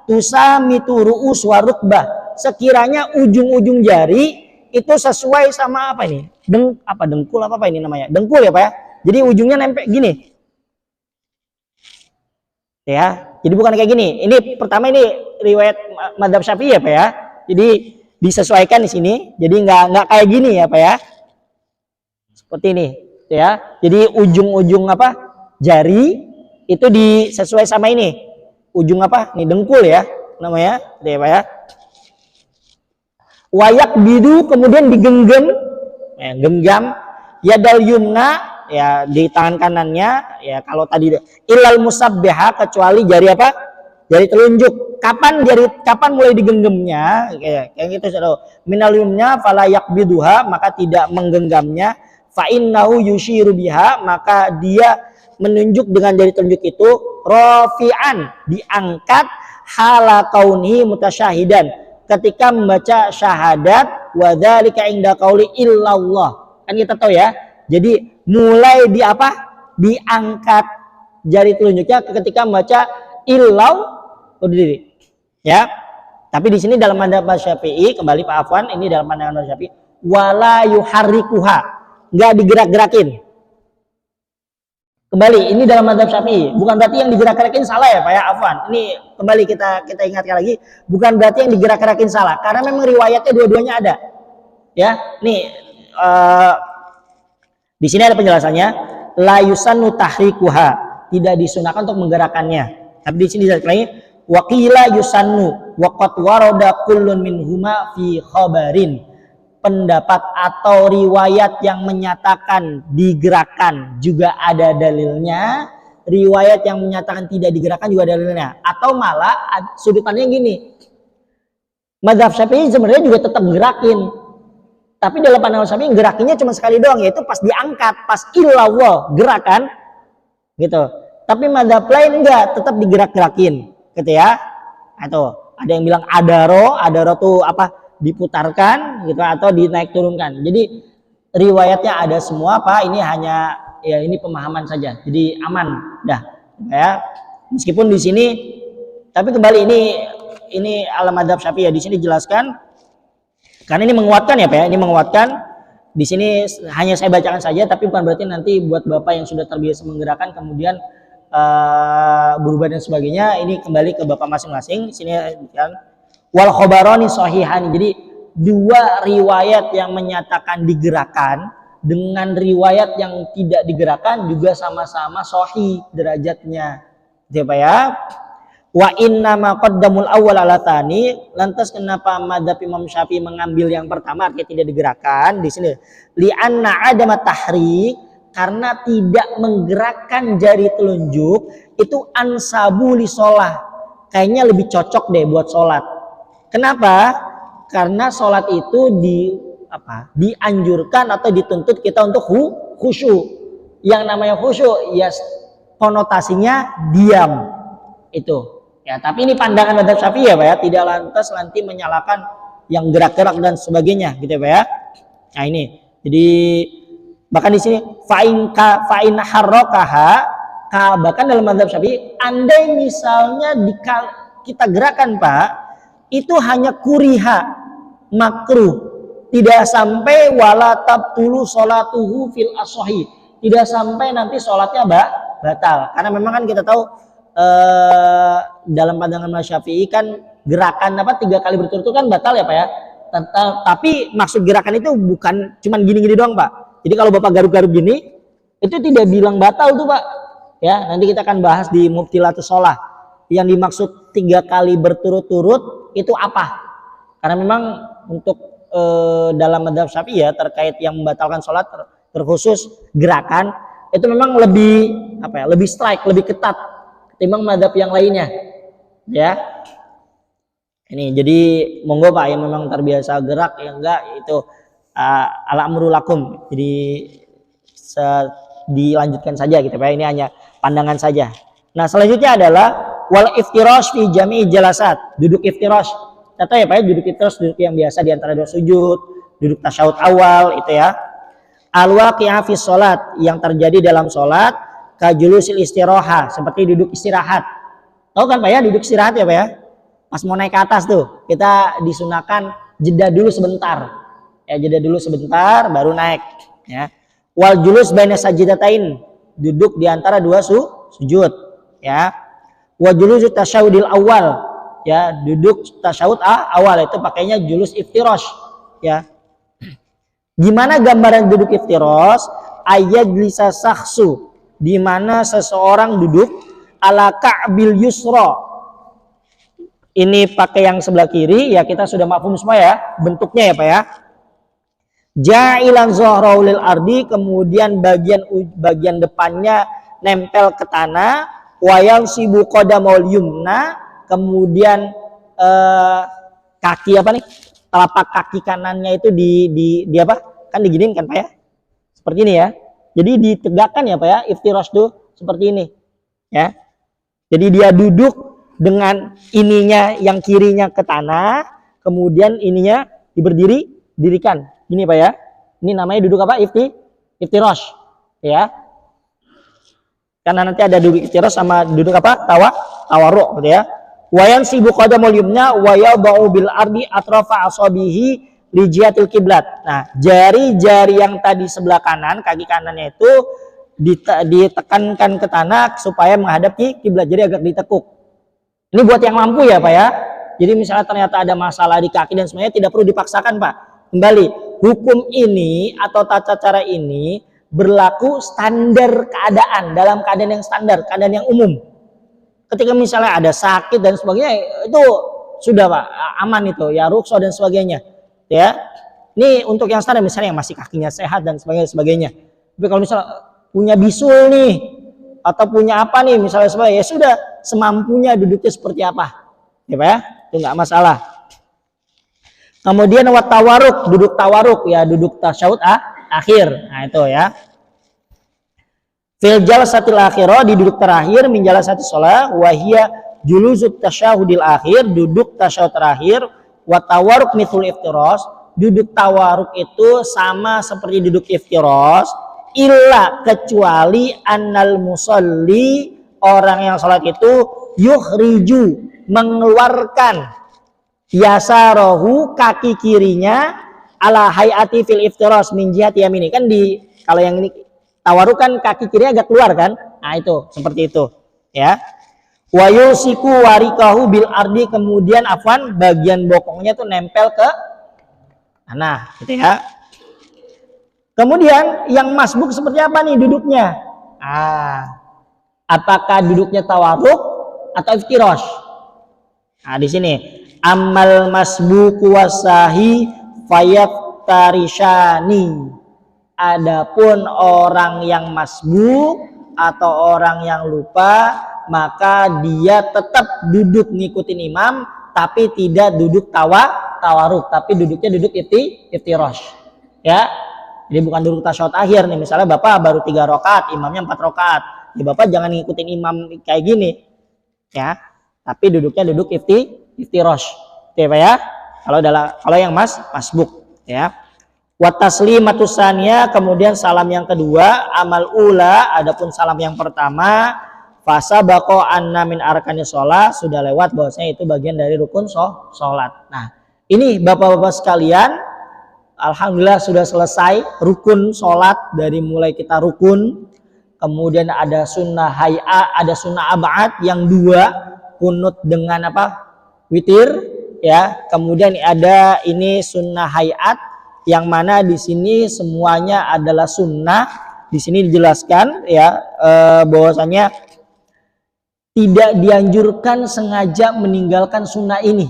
tusamitu ru'us wa rukbah, sekiranya ujung-ujung jari itu sesuai sama apa ini? Dengkul apa ini namanya? Dengkul ya Pak ya. Jadi ujungnya nempel gini. Ya, jadi bukan kayak gini. Ini pertama, ini riwayat madzhab Syafi'i ya Pak ya. Jadi disesuaikan di sini. Jadi nggak kayak gini ya Pak ya. Seperti ini ya. Jadi ujung-ujung jari itu sesuai sama ini ujung apa? Ini dengkul ya namanya, ya Pak ya. Wayak bidu kemudian digenggam, ya, genggam yadal yumna ya di tangan kanannya ya kalau tadi ilal musabbiha kecuali jari apa? Jari telunjuk. Kapan mulai digenggamnya? Kayak gitu saudara. Minal yumna fala yakbiduha maka tidak menggenggamnya. Fa innahu yushiru biha maka dia menunjuk dengan jari telunjuk itu rafi'an diangkat hala kaunihi mutasyahidan ketika membaca syahadat wa dzalika inda qauli illallah. Kan kita tahu ya. Jadi mulai di apa? Diangkat jari telunjuknya ketika membaca illallah diri. Ya. Tapi di sini dalam mazhab Syafi'i kembali Pak Afwan ini dalam pandangan Syafi'i wala yuharrikuha enggak digerak-gerakin. Kembali ini dalam mazhab Syafi'i bukan berarti yang digerak-gerakin salah ya Pak ya Afwan. Ini kembali kita ingatkan lagi bukan berarti yang digerak-gerakin salah karena memang riwayatnya dua-duanya ada. Ya. Nih di sini ada penjelasannya la yusannu tahrikuha tidak disunahkan untuk menggerakkannya. Tapi di sini lagi waqila yusannu waqad warada kullun minhuma fi khabarin. Pendapat atau riwayat yang menyatakan digerakkan juga ada dalilnya, riwayat yang menyatakan tidak digerakkan juga ada dalilnya. Atau malah sudut pandang gini, mazhab Syafi'i sebenarnya juga tetap gerakin, tapi dalam pandangan Syafi'i gerakinnya cuma sekali doang, yaitu pas diangkat, pas illallah gerakan, gitu. Tapi mazhab lain enggak, tetap digerak-gerakin, gitu ya. Atau ada yang bilang adaro tuh apa? Diputarkan gitu atau dinaik turunkan. Jadi riwayatnya ada semua Pak, ini hanya ya ini pemahaman saja. Jadi aman dah ya. Meskipun di sini tapi kembali ini ala madzhab Syafi'i ya di sini jelaskan karena ini menguatkan ya Pak ya. Ini menguatkan di sini hanya saya bacakan saja tapi bukan berarti nanti buat Bapak yang sudah terbiasa menggerakkan kemudian berubah dan sebagainya. Ini kembali ke Bapak masing-masing. Di sini kan wal khobaroni sahihani. Jadi dua riwayat yang menyatakan digerakkan dengan riwayat yang tidak digerakkan juga sama-sama sahih derajatnya. Gitu Pak ya. Wa inna ma qaddamul awwal ala tsani. Lantas kenapa madzhab Imam Syafi'i mengambil yang pertama artinya tidak digerakkan di sini? Li anna adama tahrik karena tidak menggerakkan jari telunjuk itu ansabu li shalah. Kayaknya lebih cocok deh buat sholat. Kenapa? Karena sholat itu dianjurkan atau dituntut kita untuk khusyuk. Yang namanya khusyuk ya konotasinya diam itu. Ya, tapi ini pandangan madzhab Syafi'i ya Pak ya, tidak lantas nanti menyalahkan yang gerak-gerak dan sebagainya gitu ya Pak ya. Nah ini. Jadi bahkan di sini fa'in harrakaha bahkan dalam madzhab Syafi'i andai misalnya kita gerakan Pak itu hanya kuriha makruh tidak sampai wala tabtulu sholatuhu fil asohi tidak sampai nanti sholatnya batal karena memang kan kita tahu dalam pandangan Syafi'i kan gerakan 3 kali berturut-turut kan batal ya Pak ya. Tapi maksud gerakan itu bukan cuman gini-gini doang Pak. Jadi kalau Bapak garuk-garuk gini itu tidak bilang batal tuh Pak ya. Nanti kita akan bahas di Mubtilatus Shalah yang dimaksud 3 kali berturut-turut itu apa? Karena memang untuk dalam madzhab Syafi'i ya terkait yang membatalkan sholat terkhusus gerakan itu memang lebih lebih strike, lebih ketat ketimbang madzhab yang lainnya. Ya. Ini jadi monggo Pak yang memang terbiasa gerak ya enggak itu ala amru lakum. Jadi dilanjutkan saja gitu Pak. Ini hanya pandangan saja. Nah, selanjutnya adalah wal iftirash fi jami'i jalasat. Duduk iftirash. Kita tahu ya Pak ya, duduk iftirash duduk yang biasa di antara 2 sujud, duduk tasyahud awal itu ya. Al-waqi'ah fi shalat yang terjadi dalam salat kajulusil istiraha seperti duduk istirahat. Tahu kan Pak ya duduk istirahat ya Pak ya? Pas mau naik ke atas tuh, kita disunahkan jeda dulu sebentar. Ya, jeda dulu sebentar baru naik ya. Wal julus baina sajdatain, duduk di antara 2 sujud ya. Wa julus tasyahudil awal ya, duduk tasyahud awal itu pakainya julus iftirash ya. Gimana gambaran duduk iftirash? Ayat lisa saksu, di mana seseorang duduk ala ka'bil yusra. Ini pakai yang sebelah kiri, ya kita sudah mafhum semua ya bentuknya ya Pak ya. Ja'ilan zahrahu lil ardi, kemudian bagian depannya nempel ke tanah, wa yansibu qadamul yumna, kemudian kaki apa nih? Telapak kaki kanannya itu di apa? Kan diginiin kan Pak ya? Seperti ini ya. Jadi ditegakkan ya Pak ya, iftirash tuh seperti ini. Ya. Jadi dia duduk dengan ininya yang kirinya ke tanah, kemudian ininya dirikan. Gini Pak ya. Ini namanya duduk apa? Iftirash. Ya. Karena nanti ada duduk iftirash sama duduk apa? Tawarruk gitu ya. Wayan sibu qadamul yumna wa yadau bil ardi atrafa asabihi lijiatil kiblat. Nah, jari-jari yang tadi sebelah kanan, kaki kanannya itu ditekankan ke tanah supaya menghadap kiblat, jadi agak ditekuk. Ini buat yang mampu ya Pak ya. Jadi misalnya ternyata ada masalah di kaki dan semuanya, tidak perlu dipaksakan Pak. Kembali, hukum ini atau tata cara ini berlaku standar keadaan, dalam keadaan yang standar, keadaan yang umum. Ketika misalnya ada sakit dan sebagainya, itu sudah Pak, aman itu ya, rukso dan sebagainya ya. Ini untuk yang standar, misalnya yang masih kakinya sehat dan sebagainya. Tapi kalau misalnya punya bisul nih atau punya apa nih misalnya sebagainya, ya sudah semampunya duduknya seperti apa ya Pak ya, itu nggak masalah. Kemudian wat tawaruk, duduk tawaruk ya, duduk tasyahud akhir. Nah itu ya. Fil jalsatil akhirah, di duduk terakhir, min jalasati shalah, wa hiya julusut tasyahudil akhir, duduk tasyahud terakhir, wa tawarruk mithlul iftirash, duduk tawarruk itu sama seperti duduk iftirash, illa kecuali annal musalli, orang yang salat itu yukhriju, mengeluarkan yasarahu, kaki kirinya, ala hayati fil iftirash min jihati yamini. Kan di kalau yang ini tawarruk kan kaki kiri agak keluar kan, nah itu seperti itu ya. Wa yusiku warikahu bil ardi, kemudian afwan bagian bokongnya tuh nempel ke tanah gitu ya. Kemudian yang masbuk seperti apa nih duduknya? Apakah duduknya tawarruk atau iftirash? Nah di sini amal masbuku wasahi fayaftarishani. Adapun orang yang masbuk atau orang yang lupa, maka dia tetap duduk ngikutin imam, tapi tidak duduk tawarruk, tapi duduknya duduk iftirash ya. Jadi bukan duduk tasyahud akhir nih, misalnya Bapak baru 3 rakaat, imamnya 4 rakaat, ya Bapak jangan ngikutin imam kayak gini ya, tapi duduknya duduk iftirash ya Pak ya, kalau yang masbuk ya. Wa taslimatus tsaniyah, kemudian salam yang kedua, amal ula, adapun salam yang pertama, fasabaqo anna min arkanis shalah, sudah lewat bahwasanya itu bagian dari rukun salat. Nah, ini Bapak-bapak sekalian, alhamdulillah sudah selesai rukun salat, dari mulai kita rukun, kemudian ada sunnah hay'a, ada sunnah ab'ad yang 2, kunut dengan apa? Witir ya. Kemudian ada ini sunnah hay'at, yang mana di sini semuanya adalah sunnah. Di sini dijelaskan ya bahwasanya tidak dianjurkan sengaja meninggalkan sunnah ini.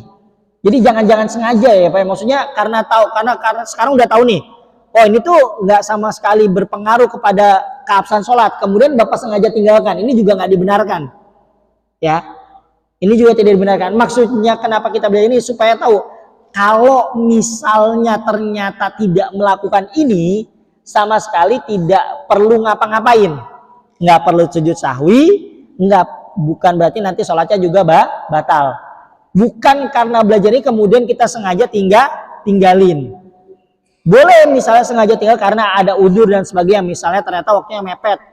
Jadi jangan sengaja ya Pak. Maksudnya karena sekarang udah tahu nih, oh ini tuh nggak sama sekali berpengaruh kepada keabsahan sholat, kemudian Bapak sengaja tinggalkan, ini juga nggak dibenarkan ya. Ini juga tidak dibenarkan. Maksudnya kenapa kita belajar ini, supaya tahu kalau misalnya ternyata tidak melakukan ini, sama sekali tidak perlu ngapa-ngapain, nggak perlu sujud sahwi, bukan berarti nanti sholatnya juga batal. Bukan karena belajar ini kemudian kita sengaja tinggalin. Boleh misalnya sengaja tinggal karena ada udzur dan sebagainya, misalnya ternyata waktunya mepet,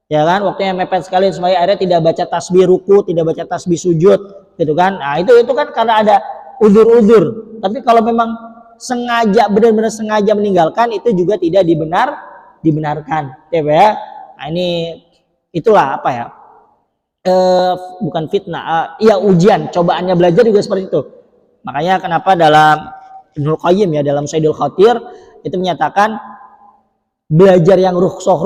ya kan, waktunya mepet sekali, supaya akhirnya tidak baca tasbih ruku, tidak baca tasbih sujud, gitu kan. Nah itu kan karena ada udzur. Tapi kalau memang sengaja, benar-benar sengaja meninggalkan, itu juga tidak dibenarkan ya. Nah ini itulah apa ya, bukan fitnah, ya ujian, cobaannya belajar juga seperti itu. Makanya kenapa dalam Ibnul Qayyim ya, dalam Saidul Khatir itu menyatakan belajar yang rukhsah,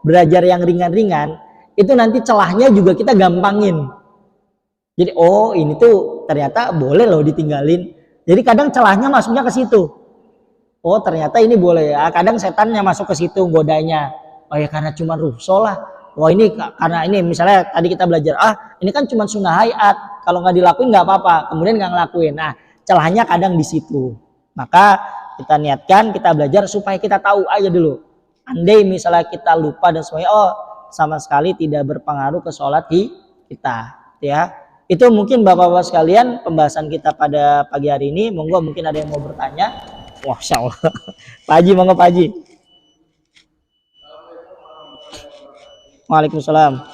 belajar yang ringan-ringan itu nanti celahnya juga kita gampangin. Jadi oh ini tuh ternyata boleh loh ditinggalin. Jadi kadang celahnya masuknya ke situ. Oh ternyata ini boleh ya. Kadang setannya masuk ke situ godanya. Oh ya karena cuma rukhsah lah. Wah ini karena ini misalnya tadi kita belajar ini kan cuma sunnah hayat. Kalau nggak dilakuin nggak apa-apa. Kemudian nggak ngelakuin. Nah celahnya kadang di situ. Maka kita niatkan kita belajar supaya kita tahu aja dulu. Andai misalnya kita lupa dan semuanya, sama sekali tidak berpengaruh ke sholat kita, ya. Itu mungkin bapak-bapak sekalian pembahasan kita pada pagi hari ini. Monggo mungkin ada yang mau bertanya. Wah, Masya Allah. Pak Haji, monggo Pak Haji. Waalaikumsalam.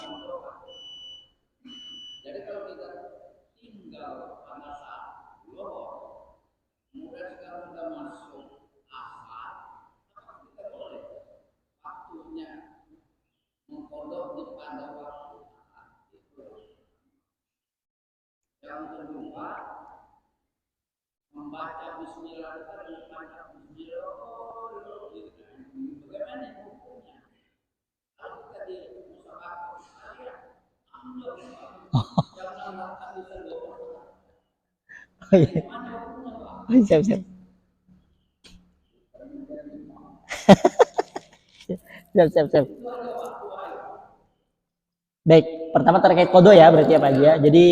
Membaca bismillah dan membaca bismillah bagaimana hukumnya? Kalau kita di musabaqa Oh iya. Oh, siap. Siap. Baik, pertama terkait kodo ya berarti ya Pak Haji ya. Jadi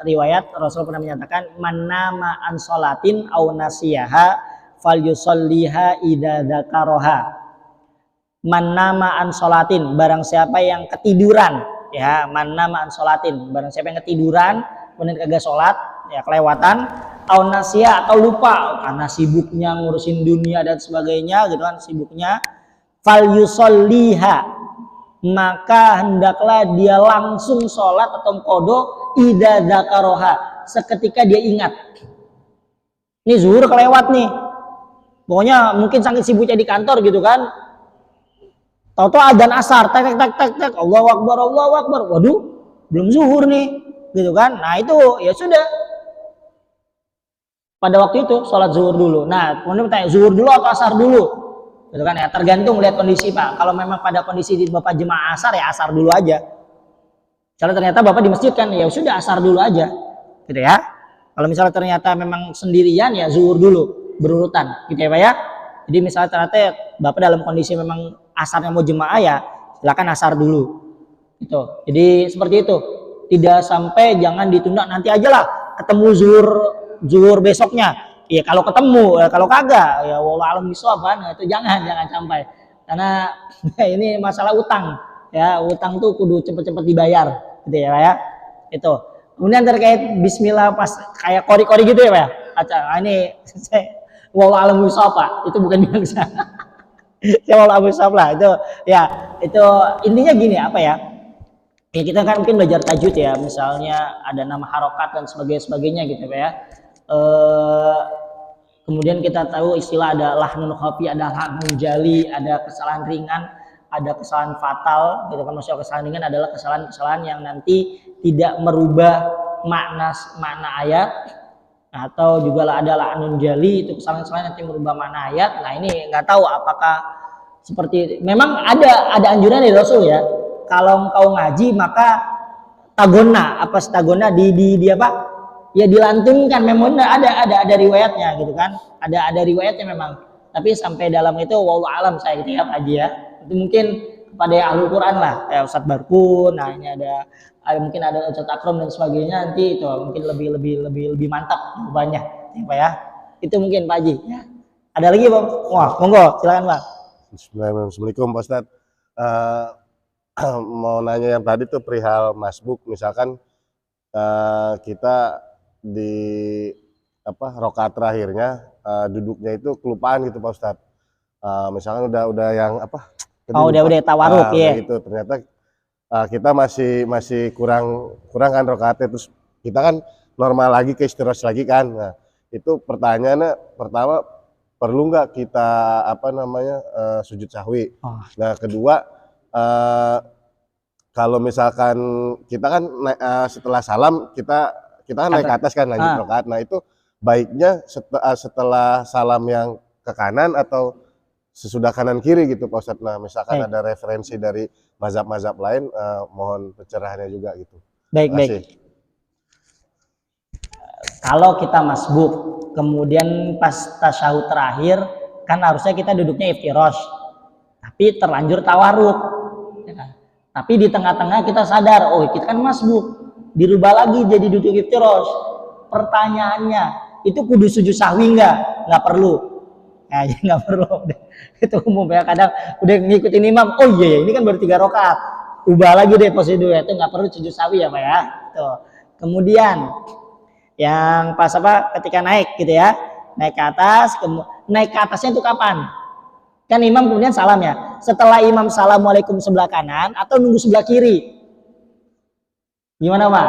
riwayat Rasul pernah menyatakan man nama an sholatin au nasiyaha falyusalliha idza dzakaraha. Man nama an sholatin, barang siapa yang ketiduran ya, man nama an sholatin, barang siapa yang ketiduran kemudian kagak sholat ya kelewatan au nasiya atau lupa karena sibuknya ngurusin dunia dan sebagainya gitu kan sibuknya, falyusalliha maka hendaklah dia langsung sholat atau qadha idza dzakaraha seketika dia ingat. Ini zuhur kelewat nih. Pokoknya mungkin saking sibuknya di kantor gitu kan. Tahu-tahu adzan asar, tek Allahu Akbar. Waduh, belum zuhur nih. Gitu kan. Nah, itu ya sudah. Pada waktu itu sholat zuhur dulu. Nah, kemudian bertanya zuhur dulu atau asar dulu? Gitu kan ya, tergantung lihat kondisi Pak. Kalau memang pada kondisi di Bapak jemaah asar ya asar dulu aja. Kalau ternyata Bapak di masjid kan ya sudah asar dulu aja. Gitu ya. Kalau misalnya ternyata memang sendirian ya zuhur dulu berurutan gitu ya Pak ya. Jadi misalnya ternyata Bapak dalam kondisi memang asarnya mau jemaah ya silakan asar dulu. Gitu. Jadi seperti itu. Tidak sampai jangan ditunda nanti aja lah ketemu zuhur besoknya. Ya kalau ketemu, kalau kagak ya wallahu alam bishawab itu jangan sampai. Karena ini masalah utang. Ya, utang tuh kudu cepet-cepet dibayar gitu ya, Pak ya. Itu. Kemudian terkait bismillah pas kayak kori-kori gitu ya, Pak ya. Ini wallahu alam bishawab, Pak. Itu bukan bilang saya. Ya wallahu alam bishawab lah itu. Ya, itu intinya gini apa ya? Ya kita kan mungkin belajar tajwid ya, misalnya ada nama harokat dan sebagainya gitu Pak ya. Kemudian kita tahu istilah ada lahnun khafi, ada lahnun jali, ada kesalahan ringan, ada kesalahan fatal gitu kan. Maksudnya kesalahan ringan adalah kesalahan yang nanti tidak merubah makna ayat, atau juga ada lahnun jali, itu kesalahan nanti merubah makna ayat. Nah ini nggak tahu apakah seperti memang ada anjuran dari Rasul ya, kalau engkau ngaji maka tagona di apa ya dilantunkan. Memang ada riwayatnya gitu kan, ada riwayatnya memang, tapi sampai dalam itu wallahu alam saya gitu ya Pak Haji ya. Itu mungkin kepada ahlul Quran lah kayak Ustadz Barkun. Nah ini ada mungkin ada Ustadz Akram dan sebagainya, nanti itu mungkin lebih mantap banyak ya Pak ya. Itu mungkin Pak Haji ya. Ada lagi Pak? Wah monggo silakan Pak. Assalamualaikum Pak Ustadz. Mau nanya yang tadi tuh perihal masbuk, misalkan kita di rakaat terakhirnya duduknya itu kelupaan gitu Pak Ustadz. Misalkan udah yang udah tawaruk ya gitu, ternyata kita masih kurang kan rakaatnya, terus kita kan normal lagi ke istirahat lagi kan. Nah itu pertanyaannya pertama, perlu nggak kita sujud sahwi? Nah kedua, kalau misalkan kita kan setelah salam kita kan naik ke atas kan lanjut rakaat. Nah itu baiknya setelah salam yang ke kanan atau sesudah kanan kiri gitu Pak Ustadz. Nah, misalkan Baik. ada referensi dari mazhab-mazhab lain, mohon pencerahannya juga gitu. Baik, Terima baik. kasih. Kalau kita masbuk, kemudian pas tasyahud terakhir, kan harusnya kita duduknya iftirosh, tapi terlanjur tawaruk. Ya. Tapi di tengah-tengah kita sadar, oh kita kan masbuk, dirubah lagi jadi duduk iftirosh. Pertanyaannya, itu kudu sujud sahwi nggak perlu. Ya, jadi nggak perlu. Itu umum ya, kadang udah ngikutin imam, oh iya ini kan baru 3 rakaat, ubah lagi deh prosedurnya, itu nggak perlu sujud sahwi ya Pak ya. Tuh. Kemudian yang pas apa ketika naik gitu ya, naik ke atas, naik ke atasnya itu kapan? Kan imam kemudian salam ya, setelah imam assalamualaikum sebelah kanan atau nunggu sebelah kiri? Gimana Pak?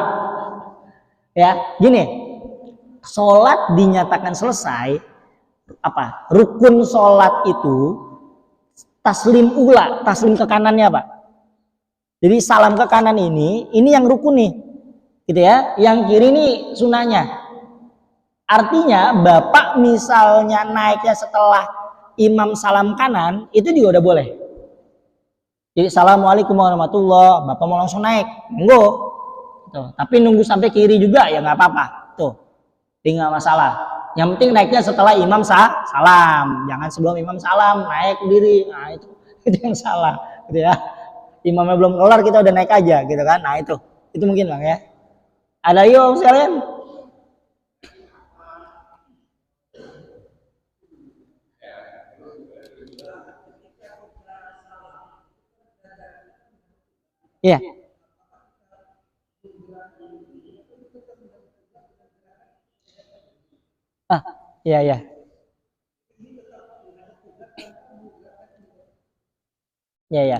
Ya gini, sholat dinyatakan selesai, apa rukun sholat itu taslim ula, taslim ke kanannya Pak. Jadi salam ke kanan ini yang rukun nih, gitu ya. Yang kiri nih sunahnya. Artinya bapak misalnya naiknya setelah imam salam kanan, itu juga udah boleh. Jadi assalamualaikum warahmatullah, bapak mau langsung naik, monggo. Tuh. Tapi nunggu sampai kiri juga ya nggak apa-apa. Tuh, nggak masalah. Yang penting naiknya setelah imam salam, jangan sebelum imam salam naik berdiri. Nah itu yang salah, gitu ya. Imamnya belum kelar kita udah naik aja, gitu kan? Nah itu mungkin Bang ya. Ada yuk sekalian. Iya. Iya, iya. Iya, iya.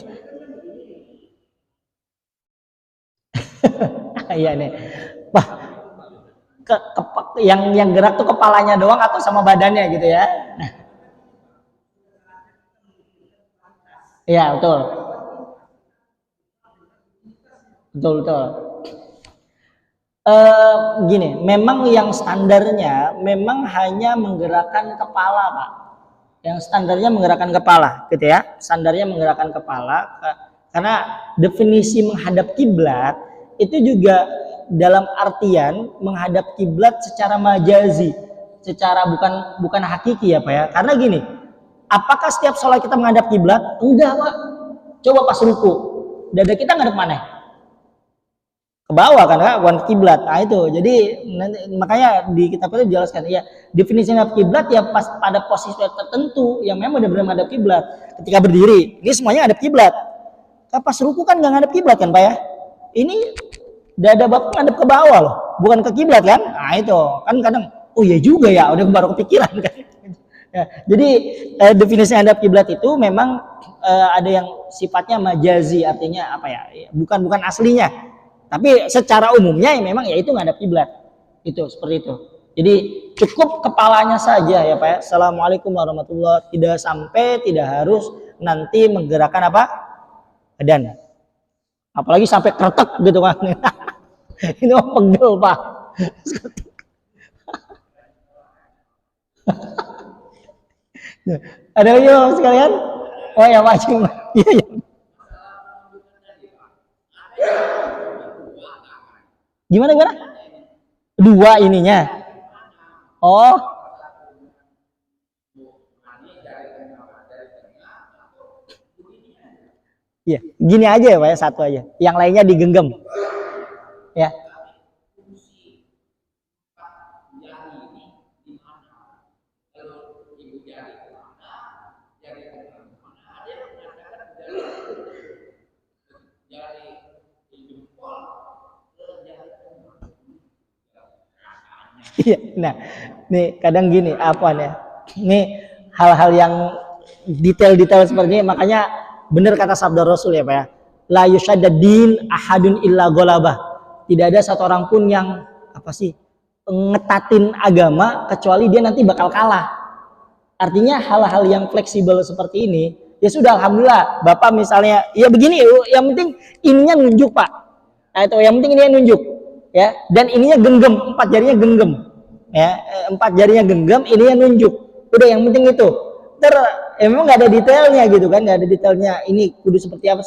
Iya nih. Wah, yang gerak tuh kepalanya doang atau sama badannya gitu ya. Iya, betul. Betul, betul. Gini, memang yang standarnya memang hanya menggerakkan kepala, Pak. Yang standarnya menggerakkan kepala, gitu ya. Standarnya menggerakkan kepala, karena definisi menghadap kiblat itu juga dalam artian menghadap kiblat secara majazi, secara bukan hakiki ya, Pak ya. Karena gini, apakah setiap sholat kita menghadap kiblat? Enggak, Pak. Coba pas ruku, dada kita ngadep mana? Ke bawah kan, bukan kiblat. Nah itu, jadi makanya di kitab itu dijelaskan ya definisi menghadap kiblat ya pas pada posisi tertentu yang memang benar-benar menghadap kiblat. Ketika berdiri, ini semuanya ngadep kiblat. Pas ruku kan nggak ngadep kiblat kan Pak ya? Ini dada bapak ngadep ke bawah loh, bukan ke kiblat kan? Nah itu kan kadang, oh iya juga ya, udah baru kepikiran kan. Ya, jadi definisi hadap kiblat itu memang ada yang sifatnya majazi, artinya apa ya? Bukan aslinya. Tapi secara umumnya ya memang ya itu ngadap kiblat. Itu seperti itu. Jadi cukup kepalanya saja ya Pak ya. Assalamualaikum warahmatullahi wabarakatuh. Tidak sampai, tidak harus nanti menggerakkan apa? Badan. Apalagi sampai kretek gitu kan. Ini mah pegel Pak. Ada yuk sekalian? Oh ya wajib. Iya ya. Gimana? Dua ininya. Oh. Iya, gini aja ya Pak ya, satu aja. Yang lainnya digenggam. Ya. Iya, nah, nih kadang gini apa nih? Nih hal-hal yang detail-detail seperti ini, makanya benar kata sabda Rasul ya Pak ya. La yushaddaddin ahadun illa ghalabah. Tidak ada satu orang pun yang apa sih ngetatin agama kecuali dia nanti bakal kalah. Artinya hal-hal yang fleksibel seperti ini, ya sudah alhamdulillah. Bapak misalnya, ya begini, yang penting ininya nunjuk Pak. Nah itu yang penting ininya nunjuk. Ya, dan ininya genggam, 4 jarinya genggam, ya, 4 jarinya genggam, ininya nunjuk, udah yang penting itu. memang nggak ada detailnya gitu kan, nggak ada detailnya ini kudu seperti apa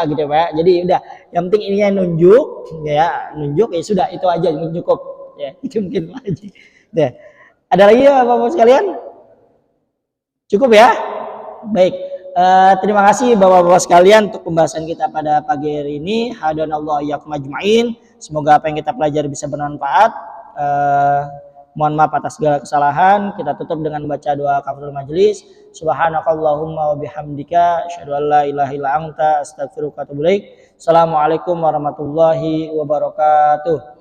gitu ya Pak. Jadi udah yang penting ininya nunjuk ya sudah itu aja cukup ya. Itu mungkin lagi deh. Ada lagi ya Bapak sekalian? Cukup ya? Baik. Terima kasih Bapak-bapak sekalian untuk pembahasan kita pada pagi hari ini. Hadanallahu iyyakum ajmain. Semoga apa yang kita pelajari bisa bermanfaat. Mohon maaf atas segala kesalahan. Kita tutup dengan baca doa kafaratul majelis. Subhanakallahumma wa bihamdika asyhadu an la ilaha illa anta astaghfiruka wa atubu ilaik. Assalamualaikum warahmatullahi wabarakatuh.